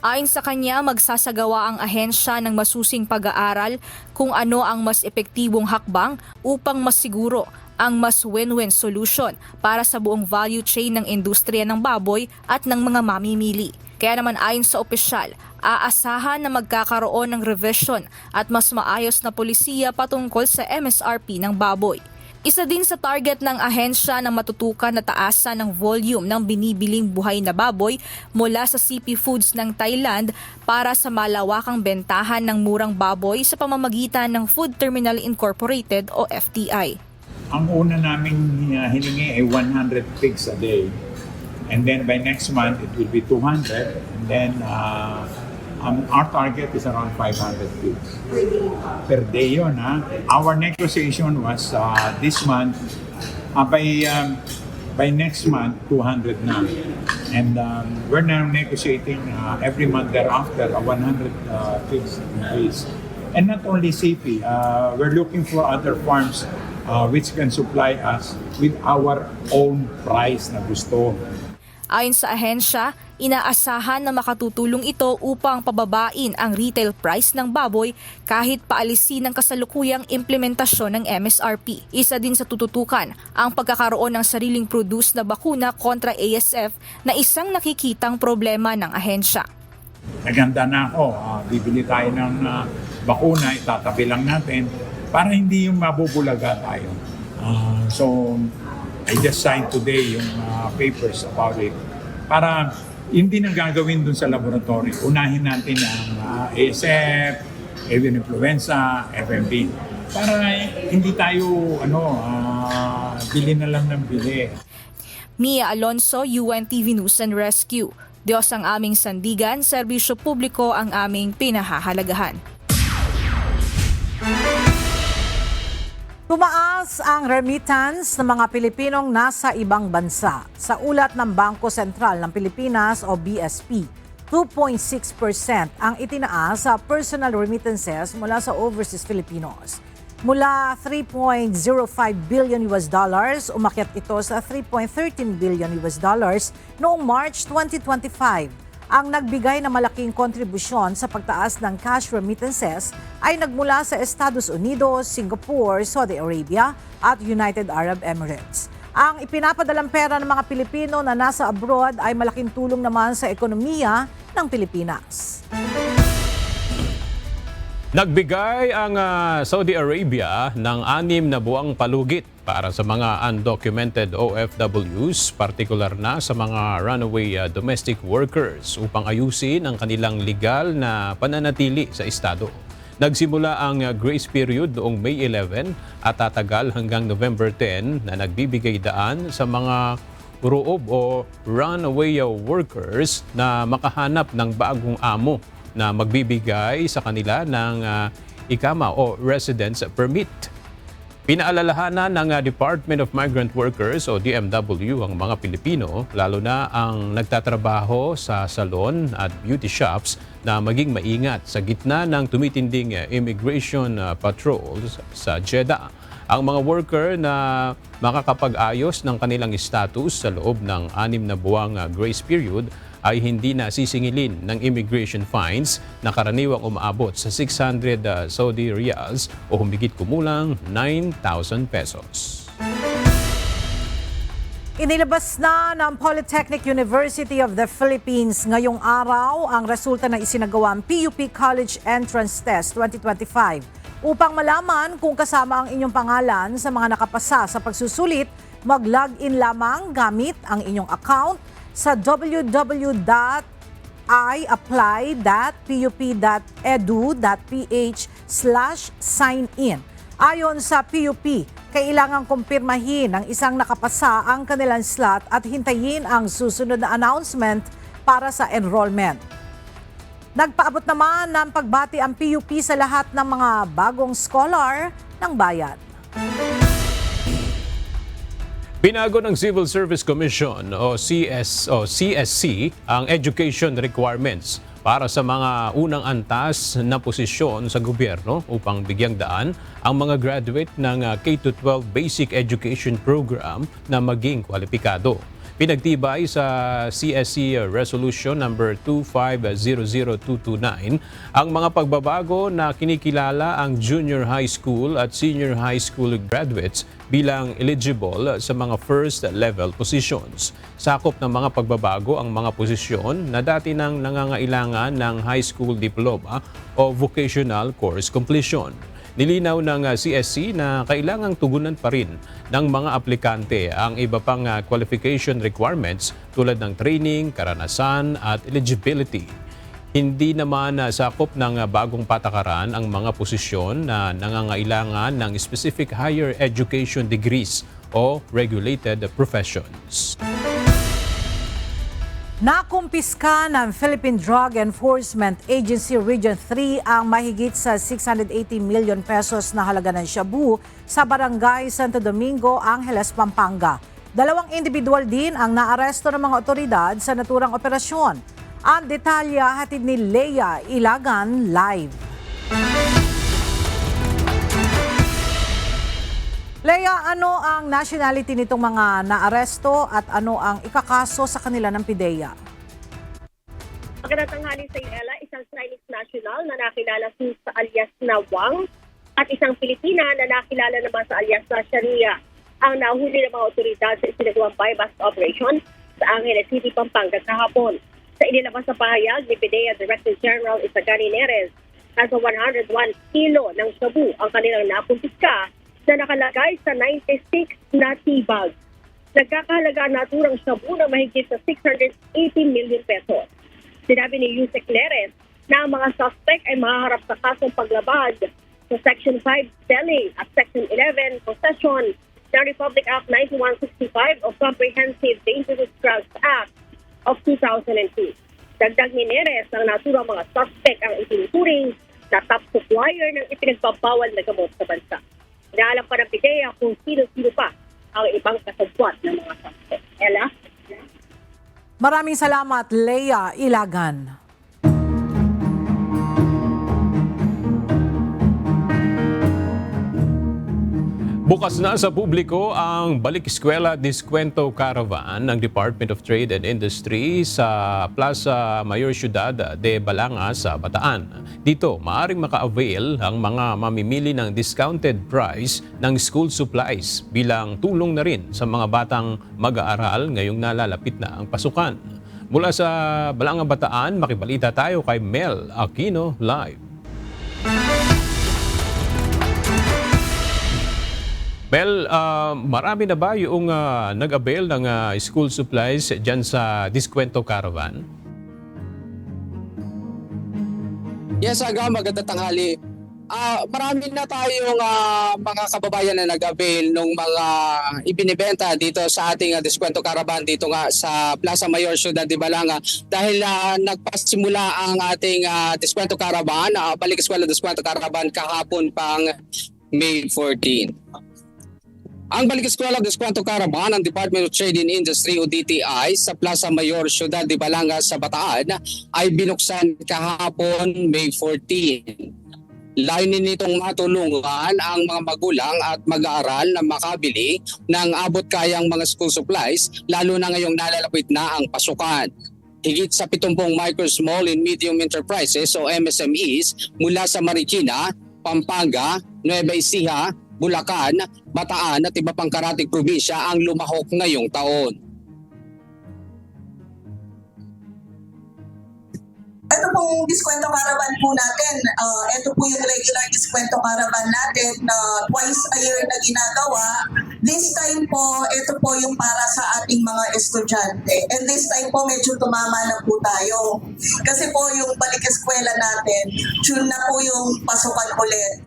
Ayon sa kanya, magsasagawa ang ahensya ng masusing pag-aaral kung ano ang mas epektibong hakbang upang masiguro ang mas win-win solution para sa buong value chain ng industriya ng baboy at ng mga mamimili. Kaya naman ayon sa opisyal, aasahan na magkakaroon ng revision at mas maayos na polisiya patungkol sa MSRP ng baboy. Isa din sa target ng ahensya na matutukan na taasan ng volume ng binibiling buhay na baboy mula sa CP Foods ng Thailand para sa malawakang bentahan ng murang baboy sa pamamagitan ng Food Terminal Incorporated o FTI. Ang una naming hiningi ay 100 pigs a day. And then by next month, it will be 200. And then our target is around 500 pigs. Per day yun, ha? Our negotiation was this month, by next month, 200 na. And we're now negotiating every month thereafter, 100 pigs increase. And not only CP, we're looking for other farms which can supply us with our own price na gusto. Ayon sa ahensya, inaasahan na makatutulong ito upang pababain ang retail price ng baboy kahit paalisin ng kasalukuyang implementasyon ng MSRP. Isa din sa tututukan ang pagkakaroon ng sariling produce na bakuna kontra ASF na isang nakikitang problema ng ahensya. Naganda na ako, bibili tayo ng bakuna, itatabi lang natin para hindi yung mabubulaga tayo. So, I just signed today yung papers about it para hindi na gagawin dun sa laboratory. Unahin natin ang ASF, avian influenza, FMP para hindi tayo bili na lang ng bili. Mia Alonzo, UNTV News and Rescue. Diyos ang aming sandigan, serbisyo publiko ang aming pinahahalagahan. Tumaas ang remittance ng mga Pilipinong nasa ibang bansa. Sa ulat ng Bangko Sentral ng Pilipinas o BSP, 2.6% ang itinaas sa personal remittances mula sa overseas Filipinos. Mula $3.05 billion, umakyat ito sa $3.13 billion noong March 2025. Ang nagbigay na malaking kontribusyon sa pagtaas ng cash remittances ay nagmula sa Estados Unidos, Singapore, Saudi Arabia at United Arab Emirates. Ang ipinapadalang pera ng mga Pilipino na nasa abroad ay malaking tulong naman sa ekonomiya ng Pilipinas. Nagbigay ang Saudi Arabia ng 6 na buwang palugit para sa mga undocumented OFWs, partikular na sa mga runaway domestic workers upang ayusin ang kanilang legal na pananatili sa estado. Nagsimula ang grace period noong May 11 at tatagal hanggang November 10 na nagbibigay daan sa mga roob o runaway workers na makahanap ng bagong amo na magbibigay sa kanila ng ikama o residence permit. Pinaalalahanan ng Department of Migrant Workers o DMW ang mga Pilipino, lalo na ang nagtatrabaho sa salon at beauty shops, na maging maingat sa gitna ng tumitinding immigration patrols sa Jeddah. Ang mga worker na makakapag-ayos ng kanilang status sa loob ng 6 na buwang grace period ay hindi na sisingilin ng immigration fines na karaniwang umaabot sa 600 Saudi riyals o humigit kumulang 9,000 pesos. Inilabas na ng Polytechnic University of the Philippines ngayong araw ang resulta ng isinagawang PUP College Entrance Test 2025. Upang malaman kung kasama ang inyong pangalan sa mga nakapasa sa pagsusulit, mag-login lamang gamit ang inyong account sa www.iapply.pup.edu.ph/sign-in. Ayon sa PUP, kailangang kumpirmahin ng isang nakapasa ang kanilang slot at hintayin ang susunod na announcement para sa enrollment. Nagpaabot naman ng pagbati ang PUP sa lahat ng mga bagong scholar ng bayan. Binago ng Civil Service Commission o CSC ang education requirements para sa mga unang antas na posisyon sa gobyerno upang bigyang daan ang mga graduate ng K-12 Basic Education Program na maging kwalipikado. Pinagtibay sa CSC Resolution number 2500229 ang mga pagbabago na kinikilala ang junior high school at senior high school graduates bilang eligible sa mga first level positions. Sakop ng mga pagbabago ang mga posisyon na dati nang nangangailangan ng high school diploma o vocational course completion. Nilinaw ng CSC na kailangang tugunan pa rin ng mga aplikante ang iba pang qualification requirements tulad ng training, karanasan at eligibility. Hindi naman sakop ng bagong patakaran ang mga posisyon na nangangailangan ng specific higher education degrees o regulated professions. Nakumpiska ng Philippine Drug Enforcement Agency Region 3 ang mahigit sa 680 million pesos na halaga ng shabu sa Barangay Santo Domingo, Angeles, Pampanga. 2 individual din ang naaresto ng mga otoridad sa naturang operasyon. Ang detalya hatid ni Leia Ilagan live. Leia, ano ang nationality nitong mga naaresto at ano ang ikakaso sa kanila ng PIDEA? Magandang tanghali sa Ella, isang Chinese national na nakilala sa alias na Wang at isang Pilipina na nakilala naman sa alias na Sharia ang nahuli ng mga otoridad sa isinagawang bypass operation sa Angeles City, Pampanga kahapon. Sa inilabas na pahayag ni PIDEA Director General Isagani Neres, nasa 101 kilo ng shabu ang kanilang nakumpiska na nakalagay sa 96 na tea bags. Nagkakahalaga naturang shabu na mahigit sa 680 million pesos. Sinabi ni Yusek Neres na ang mga suspect ay mahaharap sa kasong paglabag sa Section 5 selling at Section 11 possession ng Republic Act 9165 of Comprehensive Dangerous Drugs Act of 2002. Dagdag ni Neres ang naturang mga suspect ang itinuturing na top supplier ng ipinagbabawal na gamot sa bansa. Inaalam pa ng PIDEA kung sino-sino pa ang ibang kasabwat ng mga suspect. Ella? Maraming salamat, Leia Ilagan. Bukas na sa publiko ang Balik Eskwela Diskwento Caravan ng Department of Trade and Industry sa Plaza Mayor Ciudad de Balangas sa Bataan. Dito, maaaring maka-avail ang mga mamimili ng discounted price ng school supplies bilang tulong na rin sa mga batang mag-aaral ngayong nalalapit na ang pasukan. Mula sa Balanga Bataan, makibalita tayo kay Mel Aquino live. Mel, marami na ba yung nag-avail ng school supplies dyan sa Diskwento Caravan? Yes, Aga, magandang tanghali. Marami na tayong mga kababayan na nag-avail ng mga ibinibenta dito sa ating Diskwento Caravan dito nga sa Plaza Mayor Ciudad de Balanga dahil nagpasimula ang ating Diskwento Caravan, Balik Eskwela Diskwento Caravan kahapon pang May 14. Ang Balik Eskwela Diskwento Caravan ng Department of Trade and Industry o DTI sa Plaza Mayor Ciudad de Balanga sa Bataan ay binuksan kahapon May 14. Layunin nitong matulungan ang mga magulang at mag-aaral na makabili ng abot kayang mga school supplies lalo na ngayong nalalapit na ang pasukan. Higit sa 70 micro, small and medium enterprises o MSMEs mula sa Marikina, Pampanga, Nueva Ecija, Bulacan, Bataan at iba pang karatig probinsya ang lumahok ngayong taon. Ito pong Diskwento Caravan po natin. Ito po yung regular Diskwento Caravan natin na twice a year na ginagawa. This time po, ito po yung para sa ating mga estudyante. And this time po, medyo tumama na po tayo. Kasi po yung Balik Eskwela natin, June na po yung pasukan ulit.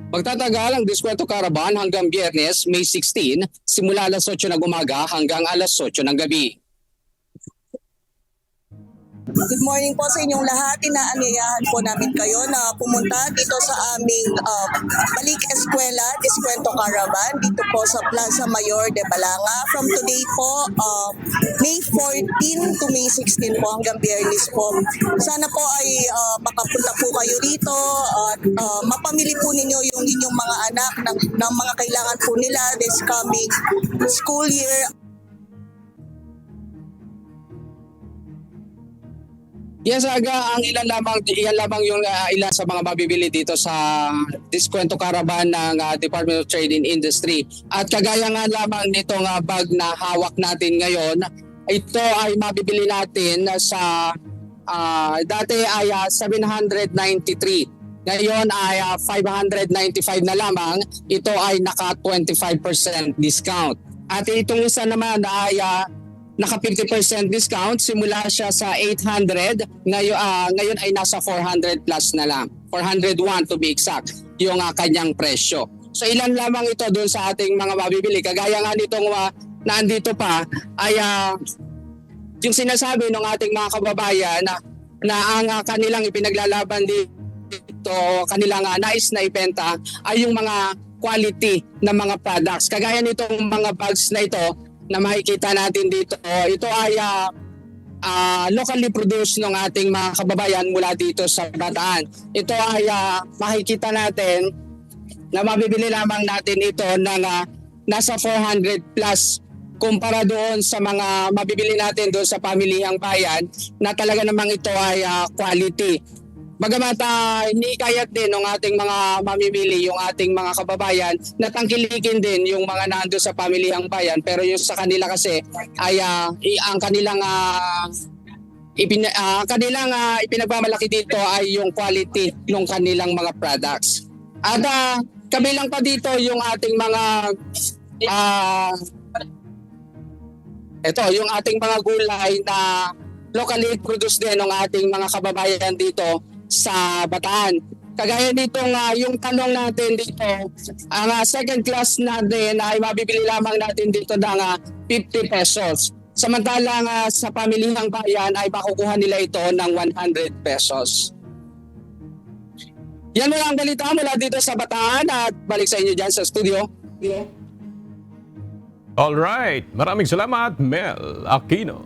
Magtatagal ang Diskwento Caravan hanggang Biyernes, May 16, simula alas 8 ng umaga hanggang alas 8 ng gabi. Good morning po sa inyong lahat. Inaanyayahan po namin kayo na pumunta dito sa aming Balik Eskwela Diskwento Caravan dito po sa Plaza Mayor de Balanga. From today po, May 14 to May 16 po hanggang Biyernes po. Sana po ay makapunta po kayo dito at mapamili po ninyo yung inyong mga anak ng mga kailangan po nila this coming school year. Yes, Aga, ang ilan lamang yung ilan sa mga mabibili dito sa Diskwento Caravan ng Department of Trade and Industry. At kagaya nga lamang nitong bag na hawak natin ngayon, ito ay mabibili natin sa dati ay 793. Ngayon ay 595 na lamang. Ito ay naka 25% discount. At itong isa naman ay naka 50% discount, simula siya sa 800, ngayon ay nasa 400 plus na lang. 401 to be exact, yung kanyang presyo. So ilan lamang ito doon sa ating mga mabibili. Kagaya nga nitong naandito pa, ay yung sinasabi ng ating mga kababayan na ang kanilang ipinaglalaban dito, kanilang nais na ibenta ay yung mga quality na mga products. Kagaya nitong mga bags na ito, na makikita natin dito, ito ay locally produced ng ating mga kababayan mula dito sa Bataan. Ito ay makikita natin na mabibili lamang natin ito ng nasa 400 plus kumpara doon sa mga mabibili natin doon sa pamilihang bayan na talaga namang ito ay quality. Bagamat inikayat din ng ating mga mamimili, yung ating mga kababayan, na tangkilikin din yung mga nando sa pamilihang bayan. Pero yung sa kanila kasi ay ang kanilang ipinagmamalaki dito ay yung quality ng kanilang mga products. At kabilang pa dito yung ating mga yung ating mga gulay na locally produced din ng ating mga kababayan dito sa Bataan. Kagaya nitong yung talong natin dito, ang second class natin ay mabibili lamang natin dito ng 50 pesos. Samantalang sa pamilihang bayan ay makukuha nila ito ng 100 pesos. Yan mo lang ang balita mula dito sa Bataan at balik sa inyo dyan sa studio. Alright, maraming salamat, Mel Aquino.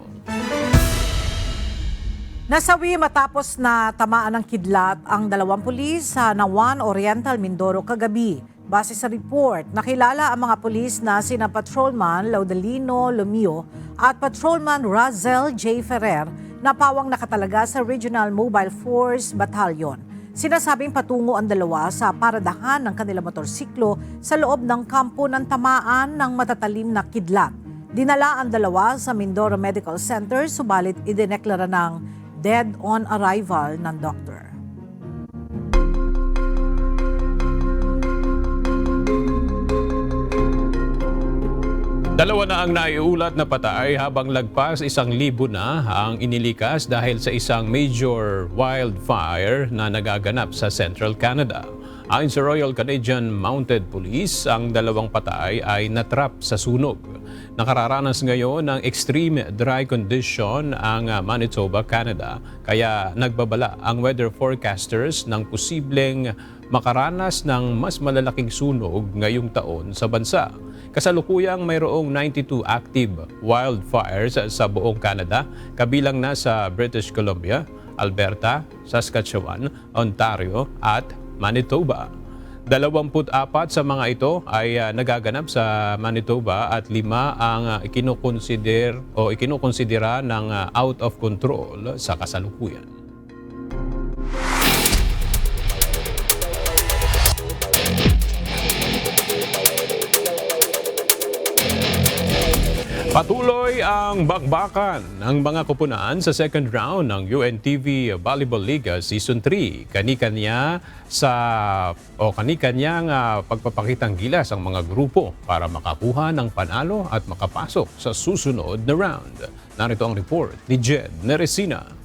Nasawi matapos na tamaan ng kidlat ang 2 pulis sa Nawan Oriental, Mindoro kagabi. Base sa report, nakilala ang mga pulis na sina Patrolman Laudelino Lumio at Patrolman Razel J. Ferrer na pawang nakatalaga sa Regional Mobile Force Battalion. Sinasabing patungo ang dalawa sa paradahan ng kanilang motorsiklo sa loob ng kampo ng tamaan ng matatalim na kidlat. Dinala ang dalawa sa Mindoro Medical Center, subalit idineklara ng dead on arrival ng doktor. Dalawa na ang naiulat na patay habang lagpas 1,000 na ang inilikas dahil sa isang major wildfire na nagaganap sa Central Canada. Ayon sa Royal Canadian Mounted Police, ang dalawang patay ay natrap sa sunog. Nakararanas ngayon ng extreme dry condition ang Manitoba, Canada, kaya nagbabala ang weather forecasters ng posibleng makaranas ng mas malalaking sunog ngayong taon sa bansa. Kasalukuyang mayroong 92 active wildfires sa buong Canada, kabilang na sa British Columbia, Alberta, Saskatchewan, Ontario at Manitoba. 24 sa mga ito ay nagaganap sa Manitoba at 5 ang ikinukonsidera ng out of control sa kasalukuyan. Patuloy ang bakbakan ng mga kupunan sa second round ng UNTV Volleyball League Season 3. Kani-kanyang pagpapakitang gilas ang mga grupo para makakuha ng panalo at makapasok sa susunod na round. Narito ang report ni Jed Neresina.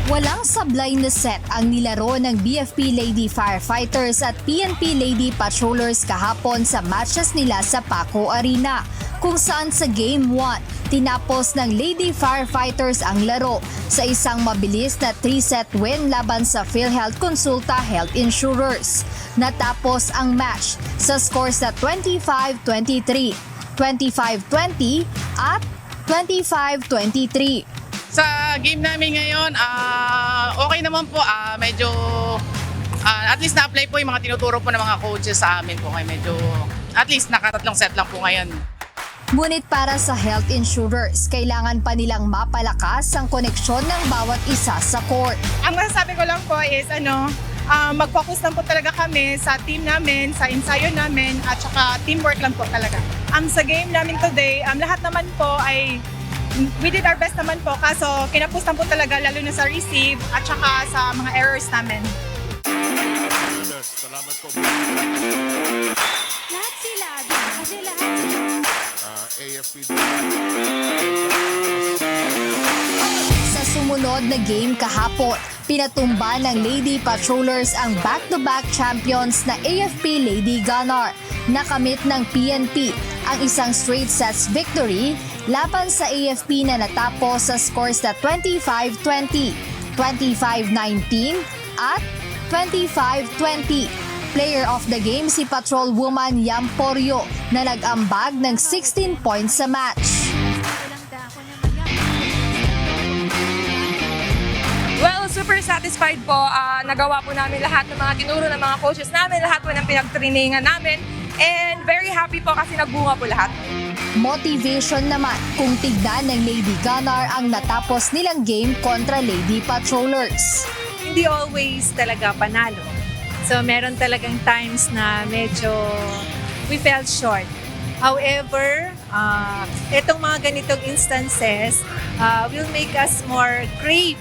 Walang sablay na set ang nilaro ng BFP Lady Firefighters at PNP Lady Patrollers kahapon sa matches nila sa Paco Arena, kung saan sa Game 1, tinapos ng Lady Firefighters ang laro sa isang mabilis na 3-set win laban sa PhilHealth Consulta Health Insurers. Natapos ang match sa scores na 25-23, 25-20 at 25-23. Sa game namin ngayon, okay naman po. Medyo, at least na-apply po yung mga tinuturo po ng mga coaches sa amin po. Kaya medyo, at least nakatatlong set lang po ngayon. Ngunit para sa health insurers, kailangan pa nilang mapalakas ang koneksyon ng bawat isa sa court. Ang masasabi ko lang po is mag-focus lang po talaga kami sa team namin, sa ensayo namin, at saka teamwork lang po talaga. Sa game namin today, lahat naman po ay we did our best naman po, kaso kinapustan po talaga lalo na sa receive at saka sa mga errors namin. Salamat po. Lahat sila, kasi lahat AFP. Sa sumunod na game kahapon, pinatumba ng Lady Patrollers ang back-to-back champions na AFP Lady Gunner. Nakamit ng PNP ang isang straight sets victory laban sa AFP na natapos sa scores na 25-20, 25-19 at 25-20. Player of the game si Patrol Woman Yam Poryo na nag-ambag ng 16 points sa match. Well, super satisfied po. Nagawa po namin lahat ng mga tinuro ng mga coaches namin, lahat po ng pinag-trainingan namin. And very happy po kasi nagbunga po lahat. Motivation naman kung tignan ng Lady Gunner ang natapos nilang game kontra Lady Patrollers. Hindi always talaga panalo. So meron talagang times na medyo we fell short. However, itong mga ganitong instances will make us more crave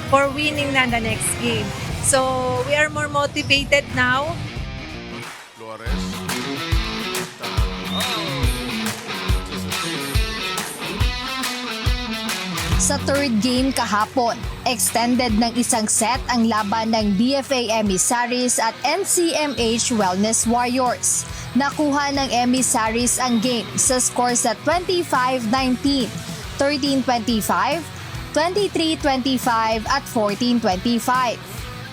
for winning na the next game. So we are more motivated now. Sa third game kahapon, extended ng isang set ang laban ng BFA Emissaries at NCMH Wellness Warriors. Nakuha ng Emissaries ang game sa scores at 25-19, 13-25, 23-25 at 14-25.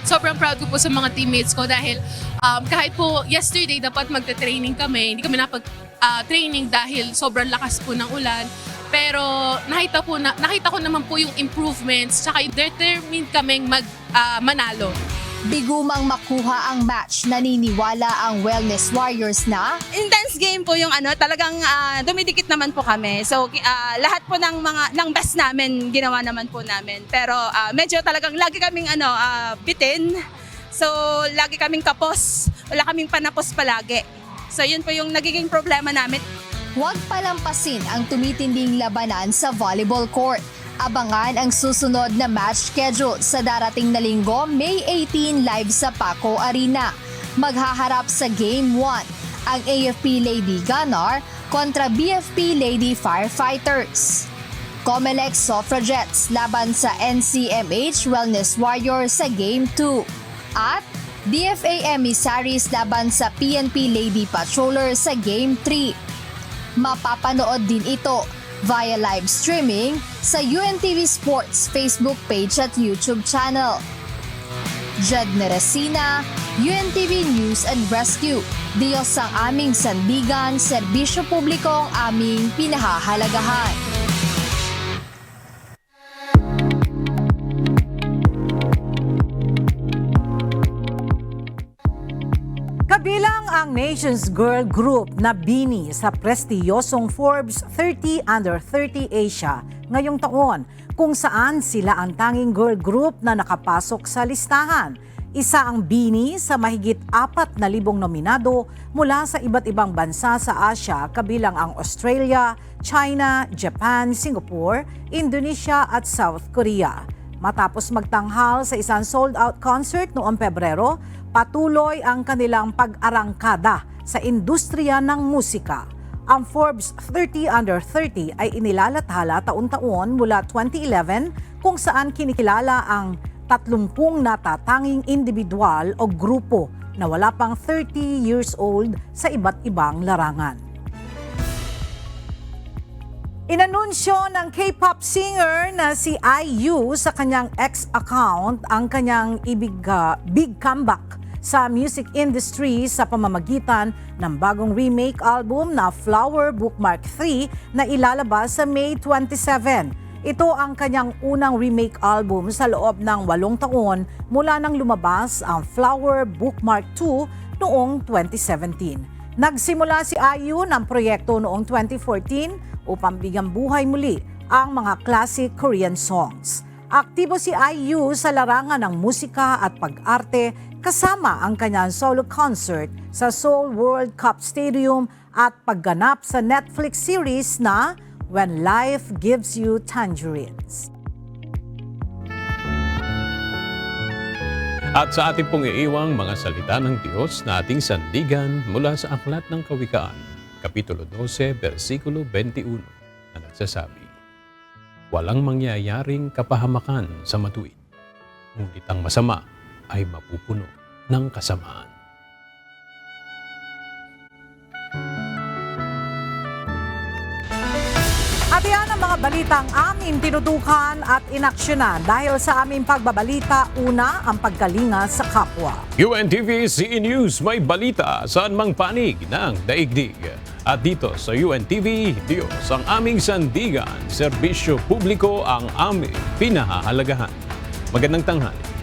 Sobrang proud ko po sa mga teammates ko dahil kahit po yesterday dapat magte-training kami, hindi kami napag-training dahil sobrang lakas po ng ulan. Pero nakita ko naman po yung improvements, tsaka determined kaming manalo. Bigumang makuha ang match, naniniwala ang Wellness Warriors na intense game po yung talagang dumidikit naman po kami. So lahat po ng best namin ginawa naman po namin. Pero medyo talagang lagi kaming bitin. So lagi kaming kapos. Wala kaming panapos palagi. So yun po yung nagiging problema namin. Huwag palampasin ang tumitinding labanan sa volleyball court. Abangan ang susunod na match schedule sa darating na linggo, May 18 live sa Paco Arena. Maghaharap sa Game 1 ang AFP Lady Gunner kontra BFP Lady Firefighters. Comelec Suffragettes laban sa NCMH Wellness Warriors sa Game 2. At DFA Emissaries laban sa PNP Lady Patrollers sa Game 3. Mapapanood din ito via live streaming sa UNTV Sports Facebook page at YouTube channel. Jed Neresina, UNTV News and Rescue. Diyos ang aming sandigan, serbisyo publiko ang aming pinahahalagahan. Kabilang ang nation's girl group na BINI sa prestiyosong Forbes 30 Under 30 Asia ngayong taon, kung saan sila ang tanging girl group na nakapasok sa listahan. Isa ang BINI sa mahigit 4,000 nominado mula sa iba't ibang bansa sa Asia, kabilang ang Australia, China, Japan, Singapore, Indonesia at South Korea. Matapos magtanghal sa isang sold-out concert noong Pebrero, patuloy ang kanilang pag-arangkada sa industriya ng musika. Ang Forbes 30 Under 30 ay inilalathala taon-taon mula 2011, kung saan kinikilala ang 30 natatanging individual o grupo na wala pang 30 years old sa iba't ibang larangan. Inanunsyo ng K-pop singer na si IU sa kanyang X account ang kanyang big comeback sa music industry sa pamamagitan ng bagong remake album na Flower Bookmark 3 na ilalabas sa May 27. Ito ang kanyang unang remake album sa loob ng 8 taon mula nang lumabas ang Flower Bookmark 2 noong 2017. Nagsimula si IU ng proyekto noong 2014 upang bigyang buhay muli ang mga classic Korean songs. Aktibo si IU sa larangan ng musika at pag-arte, kasama ang kanyang solo concert sa Seoul World Cup Stadium at pagganap sa Netflix series na When Life Gives You Tangerines. At sa ating pong iiwang mga salita ng Diyos na ating sandigan mula sa Aklat ng Kawikaan, Kapitulo 12, versikulo 21, na nagsasabi, walang mangyayaring kapahamakan sa matuwid, ngunit ang masama ay mapupuno ng kasamaan. At yan ang mga balitang aming tinutukan at inaksyonan dahil sa aming pagbabalita, una ang pagkalinga sa kapwa. UNTV CE News, may balita saan mang panig ng daigdig. At dito sa UNTV, Diyos ang aming sandigan, serbisyo publiko ang aming pinahahalagahan. Magandang tanghali.